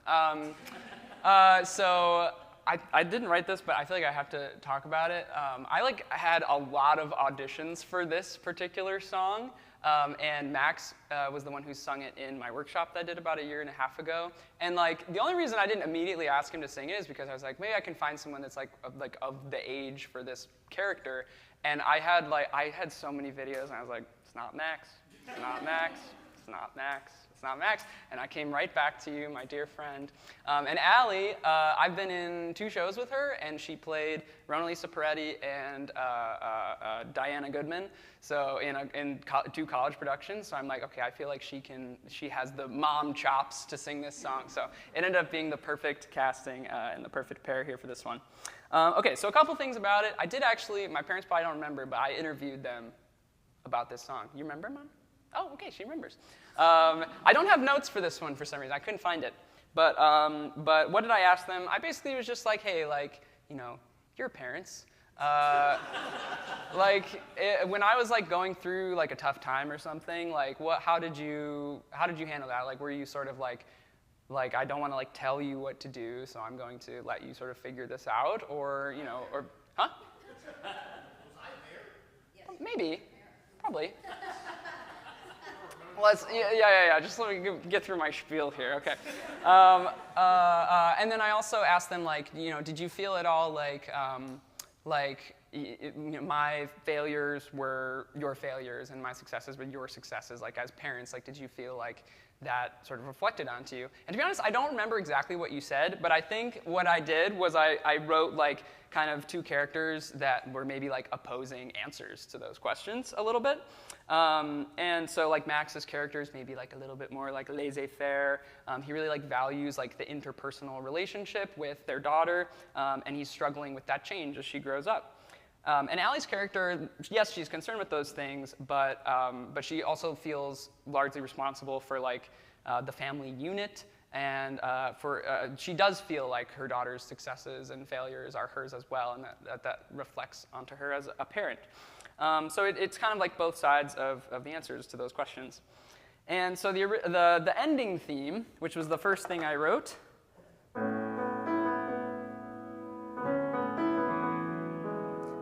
So I didn't write this, but I feel like I have to talk about it. I had a lot of auditions for this particular song, and Max was the one who sung it in my workshop that I did about 1.5 years ago. And the only reason I didn't immediately ask him to sing it is because I was like, maybe I can find someone that's of the age for this character. And I had so many videos, and I was like, it's not Max, it's not Max, it's not Max. It's not Max. And I came right back to you, my dear friend. And Allie, I've been in 2 shows with her, and she played Ronalisa Peretti and Diana Goodman, so in 2 college productions. So I'm like, okay, I feel like she has the mom chops to sing this song. So it ended up being the perfect casting and the perfect pair here for this one. Okay, so a couple things about it. I did actually, my parents probably don't remember, but I interviewed them about this song. You remember, Mom? Oh, okay, she remembers. I don't have notes for this one for some reason. I couldn't find it. But what did I ask them? I basically was just like, hey, your parents. When I was going through a tough time or something, how did you handle that? Were you sort of like I don't want to tell you what to do, so I'm going to let you sort of figure this out, or huh? Was I there? Yes. Maybe, probably. Yeah. Just let me get through my spiel here. Okay. And then I also asked them, did you feel at all my failures were your failures and my successes were your successes? As parents, did you feel that sort of reflected onto you. And to be honest, I don't remember exactly what you said, but I think what I did was I wrote like kind of two characters that were maybe like opposing answers to those questions a little bit. And so like Max's character is maybe like a little bit more like laissez-faire. He really like values like the interpersonal relationship with their daughter, and he's struggling with that change as she grows up. And Allie's character, yes, she's concerned with those things, but she also feels largely responsible for like the family unit, and she does feel like her daughter's successes and failures are hers as well, and that reflects onto her as a parent. So it's kind of like both sides of the answers to those questions. And so the ending theme, which was the first thing I wrote,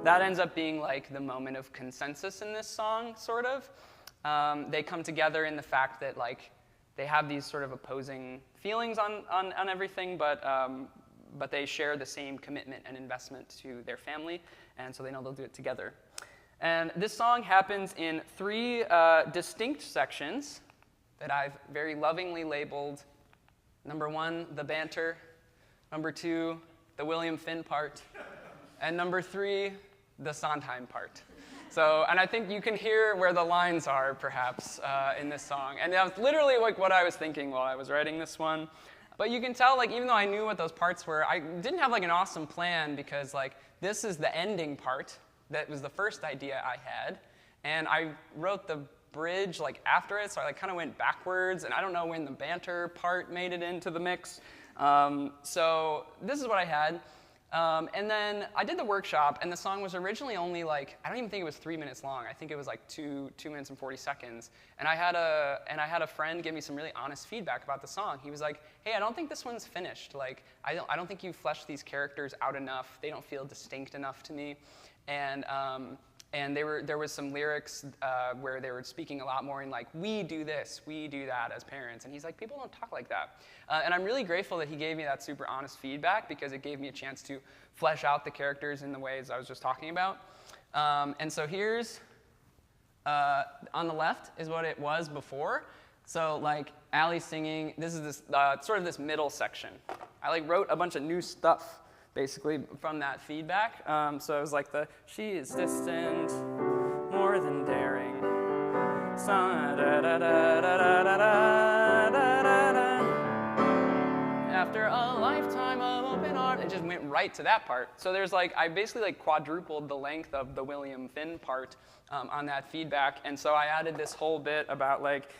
that ends up being like the moment of consensus in this song, sort of. They come together in the fact that like they have these sort of opposing feelings on everything, but they share the same commitment and investment to their family, and so they know they'll do it together. And this song happens in three distinct sections that I've very lovingly labeled. Number 1, the banter. Number 2, the William Finn part. And number 3, the Sondheim part. So, and I think you can hear where the lines are, perhaps, in this song. And that was literally like what I was thinking while I was writing this one. But you can tell, like, even though I knew what those parts were, I didn't have like an awesome plan, because like this is the ending part. That was the first idea I had. And I wrote the bridge like after it, so I like kind of went backwards, and I don't know when the banter part made it into the mix. So this is what I had. And then I did the workshop, and the song was originally only like, I don't even think it was 3 minutes long. I think it was like 2 minutes and 40 seconds. And I had a friend give me some really honest feedback about the song. He was like, hey, I don't think this one's finished. Like, I don't think you fleshed these characters out enough. They don't feel distinct enough to me. And there was some lyrics where they were speaking a lot more in like, we do this, we do that as parents. And he's like, people don't talk like that. And I'm really grateful that he gave me that super honest feedback, because it gave me a chance to flesh out the characters in the ways I was just talking about. And so here's, on the left is what it was before. So like Allie singing, this is this sort of this middle section. I like wrote a bunch of new stuff basically from that feedback. So it was like she is distant, more than daring. After a lifetime of open arms, it just went right to that part. So there's like, I basically like quadrupled the length of the William Finn part on that feedback. And so I added this whole bit about like,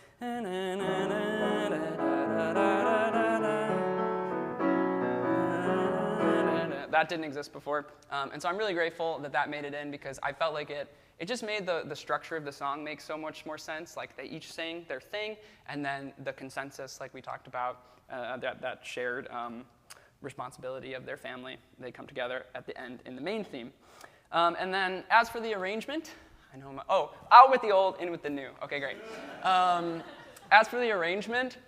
that didn't exist before. And so I'm really grateful that that made it in, because I felt like it just made the structure of the song make so much more sense. Like they each sing their thing, and then the consensus, like we talked about, that shared responsibility of their family, they come together at the end in the main theme. And then as for the arrangement, I know out with the old, in with the new. Okay, great. As for the arrangement,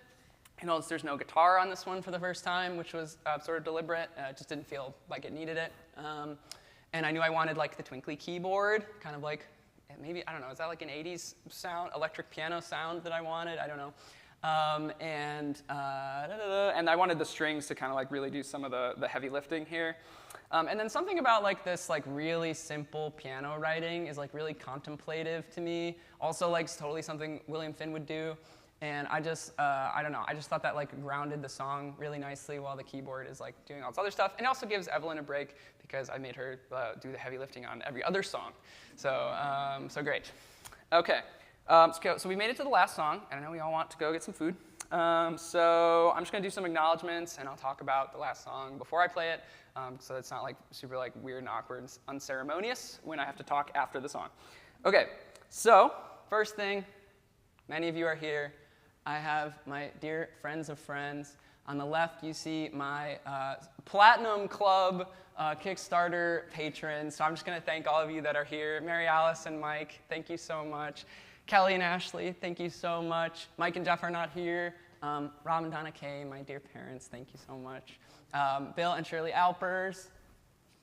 you notice there's no guitar on this one for the first time, which was sort of deliberate. It just didn't feel like it needed it. And I knew I wanted like the twinkly keyboard, kind of like, maybe, I don't know, is that like an 80s sound, electric piano sound that I wanted? I don't know. And I wanted the strings to kind of like really do some of the heavy lifting here. And then something about like this like really simple piano writing is like really contemplative to me. Also like totally something William Finn would do. And I just, I don't know, I just thought that like grounded the song really nicely while the keyboard is like doing all this other stuff. And it also gives Evelyn a break, because I made her do the heavy lifting on every other song. So, so great. Okay, so we made it to the last song, and I know we all want to go get some food. So I'm just gonna do some acknowledgements, and I'll talk about the last song before I play it, so it's not like super like weird and awkward and unceremonious when I have to talk after the song. Okay, so first thing, many of you are here. I have my dear friends of friends. On the left, you see my Platinum Club Kickstarter patrons. So I'm just going to thank all of you that are here. Mary Alice and Mike, thank you so much. Kelly and Ashley, thank you so much. Mike and Jeff are not here. Rob and Donna Kaye, my dear parents, thank you so much. Bill and Shirley Alpers,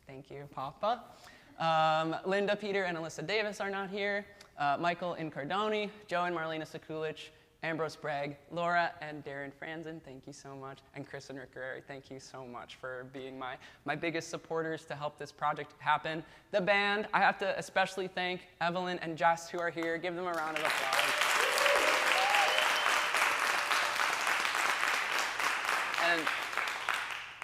thank you, Papa. Linda, Peter, and Alyssa Davis are not here. Michael Incardoni, Joe and Marlena Sekulich, Ambrose Bragg, Laura and Darren Franzen, thank you so much, and Chris and Rick Guerreri, thank you so much for being my biggest supporters to help this project happen. The band, I have to especially thank Evelyn and Jess who are here. Give them a round of applause.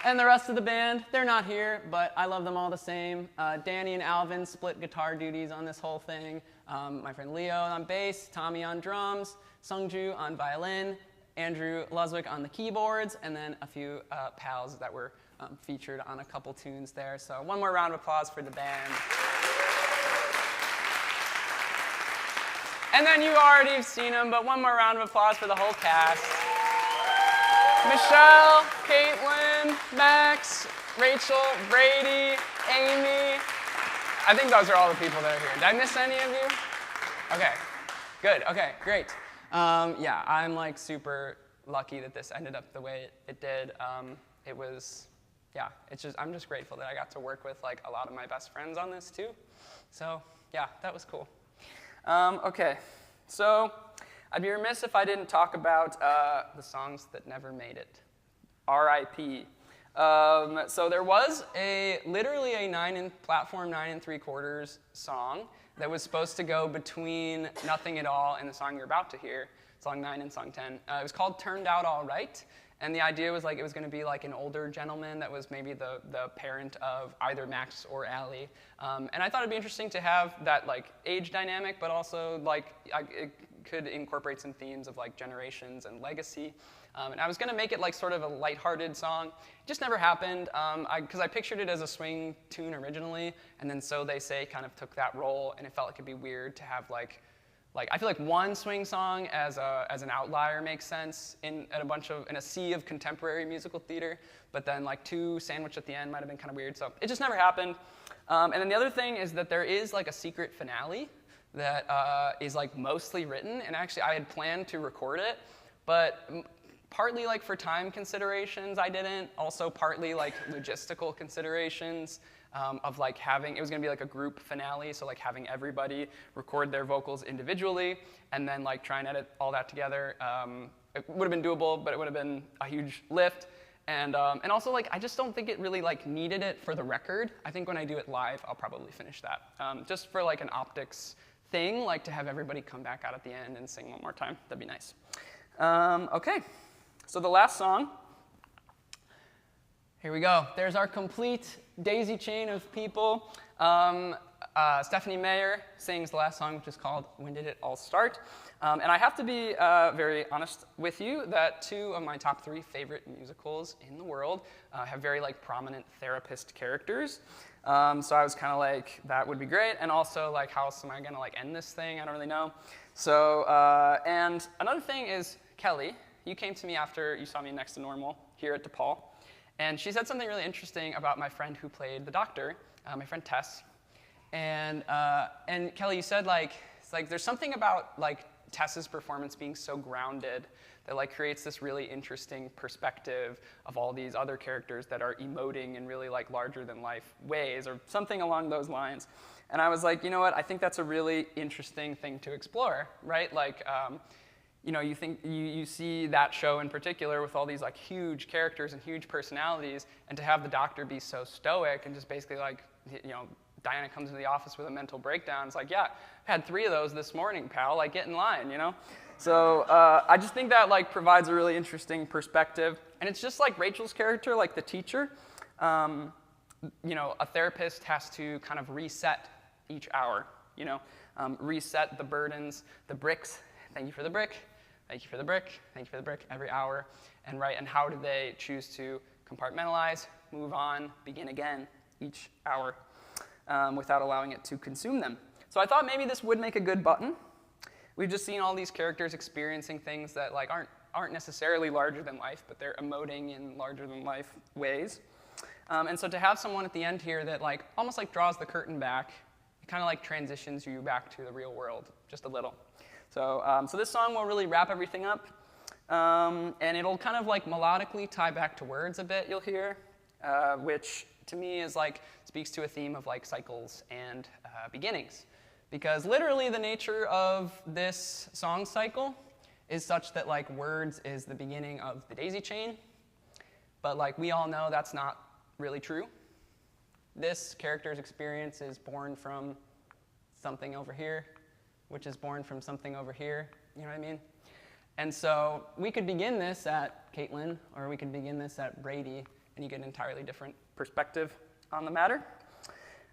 And the rest of the band, they're not here, but I love them all the same. Danny and Alvin split guitar duties on this whole thing. My friend Leo on bass, Tommy on drums, Sungju on violin, Andrew Luswick on the keyboards, and then a few pals that were featured on a couple tunes there. So one more round of applause for the band. And then you already have seen them, but one more round of applause for the whole cast. Michelle, Caitlin, Max, Rachel, Brady, Amy. I think those are all the people that are here. Did I miss any of you? Okay, good, okay, great. Yeah, I'm like super lucky that this ended up the way it did. It was, yeah, I'm just grateful that I got to work with like a lot of my best friends on this too. So yeah, that was cool. Okay, so I'd be remiss if I didn't talk about the songs that never made it. R.I.P. So there was literally a platform 9 3/4 song that was supposed to go between Nothing at All and the song you're about to hear, song 9 and song 10. It was called Turned Out All Right, and the idea was like it was going to be like an older gentleman that was maybe the parent of either Max or Allie. And I thought it'd be interesting to have that like age dynamic, but also like it could incorporate some themes of like generations and legacy. And I was going to make it like sort of a lighthearted song. It just never happened because I pictured it as a swing tune originally, and then So They Say kind of took that role, and it felt like it'd be weird to have like I feel like one swing song as an outlier makes sense in a sea of contemporary musical theater, but then like two sandwiched at the end might have been kind of weird. So it just never happened. And then the other thing is that there is like a secret finale that is like mostly written, and actually I had planned to record it, but partly like for time considerations I didn't, also partly like logistical considerations of like it was gonna be like a group finale, so like having everybody record their vocals individually and then like try and edit all that together. It would have been doable, but it would have been a huge lift. And also like I just don't think it really like needed it for the record. I think when I do it live, I'll probably finish that. Just for like an optics thing, like to have everybody come back out at the end and sing one more time, that'd be nice. Okay, so the last song, here we go. There's our complete daisy chain of people. Stephanie Meyer sings the last song, which is called When Did It All Start? And I have to be very honest with you that 2 of my top 3 favorite musicals in the world have very like prominent therapist characters. So I was kind of like, that would be great. And also like, how else am I gonna like end this thing? I don't really know. So, and another thing is Kelly, you came to me after you saw me Next to Normal here at DePaul. And she said something really interesting about my friend who played the doctor, my friend Tess. And Kelly, you said like, it's like there's something about like Tess's performance being so grounded that like creates this really interesting perspective of all these other characters that are emoting in really like larger than life ways or something along those lines. And I was like, you know what, I think that's a really interesting thing to explore, right? Like, you know, you see that show in particular with all these like huge characters and huge personalities, and to have the doctor be so stoic and just basically like, you know, Diana comes into the office with a mental breakdown. It's like, yeah, I had 3 of those this morning, pal. Like, get in line, you know? So I just think that like provides a really interesting perspective, and it's just like Rachel's character, like the teacher. You know, a therapist has to kind of reset each hour. You know, reset the burdens, the bricks. Thank you for the brick. Thank you for the brick, thank you for the brick, every hour, and how do they choose to compartmentalize, move on, begin again each hour without allowing it to consume them. So I thought maybe this would make a good button. We've just seen all these characters experiencing things that like aren't necessarily larger than life, but they're emoting in larger than life ways. And so to have someone at the end here that like almost like draws the curtain back, it kind of like transitions you back to the real world just a little. So, so this song will really wrap everything up, and it'll kind of like melodically tie back to words a bit, you'll hear, which to me is like, speaks to a theme of like cycles and beginnings. Because literally the nature of this song cycle is such that like words is the beginning of the daisy chain, but like we all know that's not really true. This character's experience is born from something over here, which is born from something over here, you know what I mean? And so we could begin this at Caitlin, or we could begin this at Brady, and you get an entirely different perspective on the matter.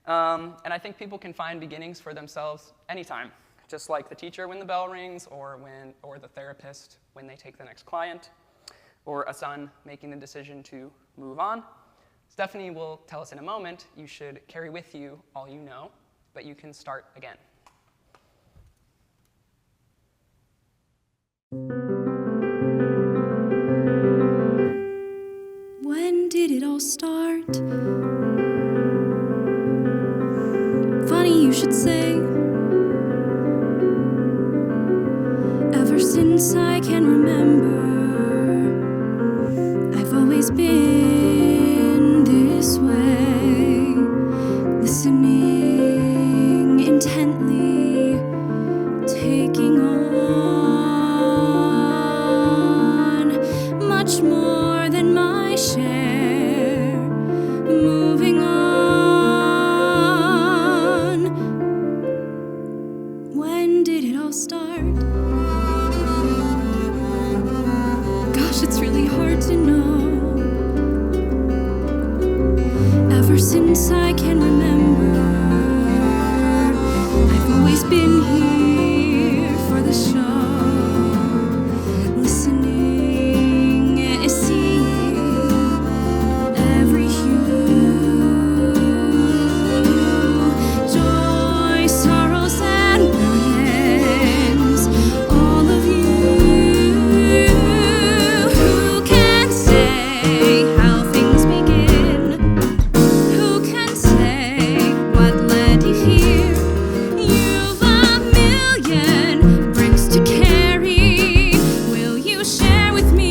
And I think people can find beginnings for themselves anytime, just like the teacher when the bell rings, or the therapist when they take the next client, or a son making the decision to move on. Stephanie will tell us in a moment, you should carry with you all you know, but you can start again. When did it all start? Funny you should say. Ever since I can remember, I've always been this way, listening intently, taking on much more than my share, moving on. When did it all start? Gosh, it's really hard to know. Ever since I can remember, I've always been here for the show, listening, seeing every hue, joy, sorrows, and brilliance, all of you. Who can say how things begin? Who can say what led you here? You've a million bricks to carry. Will you share with me?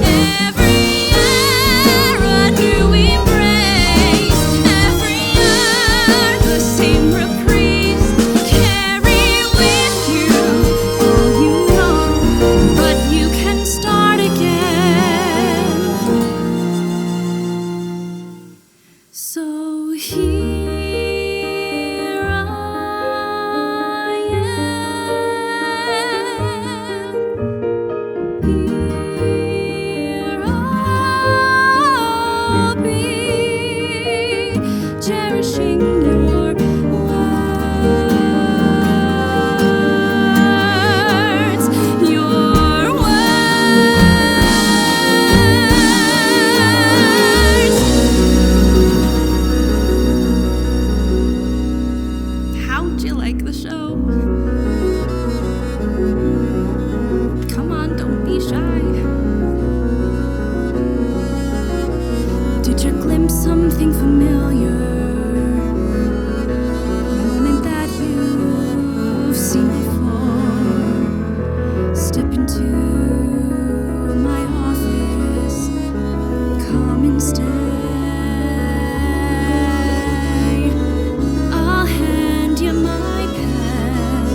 Every year a new embrace. Every year the same reprise. Carry with you all you know, but you can start again. So here I am. Here I'll be, cherishing your words, your words. How'd you like the show? Come on, don't be shy. Did you glimpse something familiar? A moment that you've seen before. Step into my office. Come and stay. I'll hand you my pen.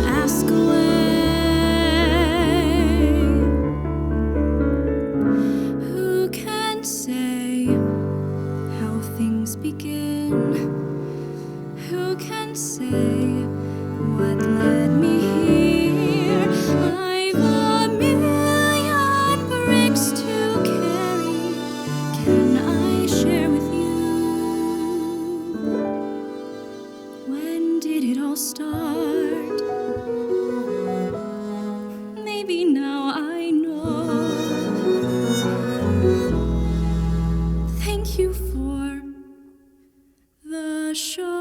Ask away. Who can say how things begin? Who can say what led me here? I've a million bricks to carry. Can I share with you? When did it all start? Maybe now I know. Thank you for the show.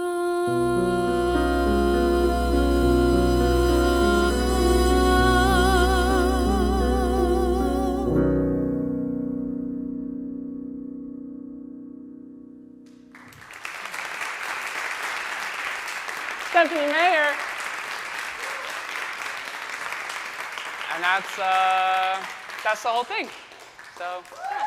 Stephanie Mayer. And that's the whole thing. So, yeah.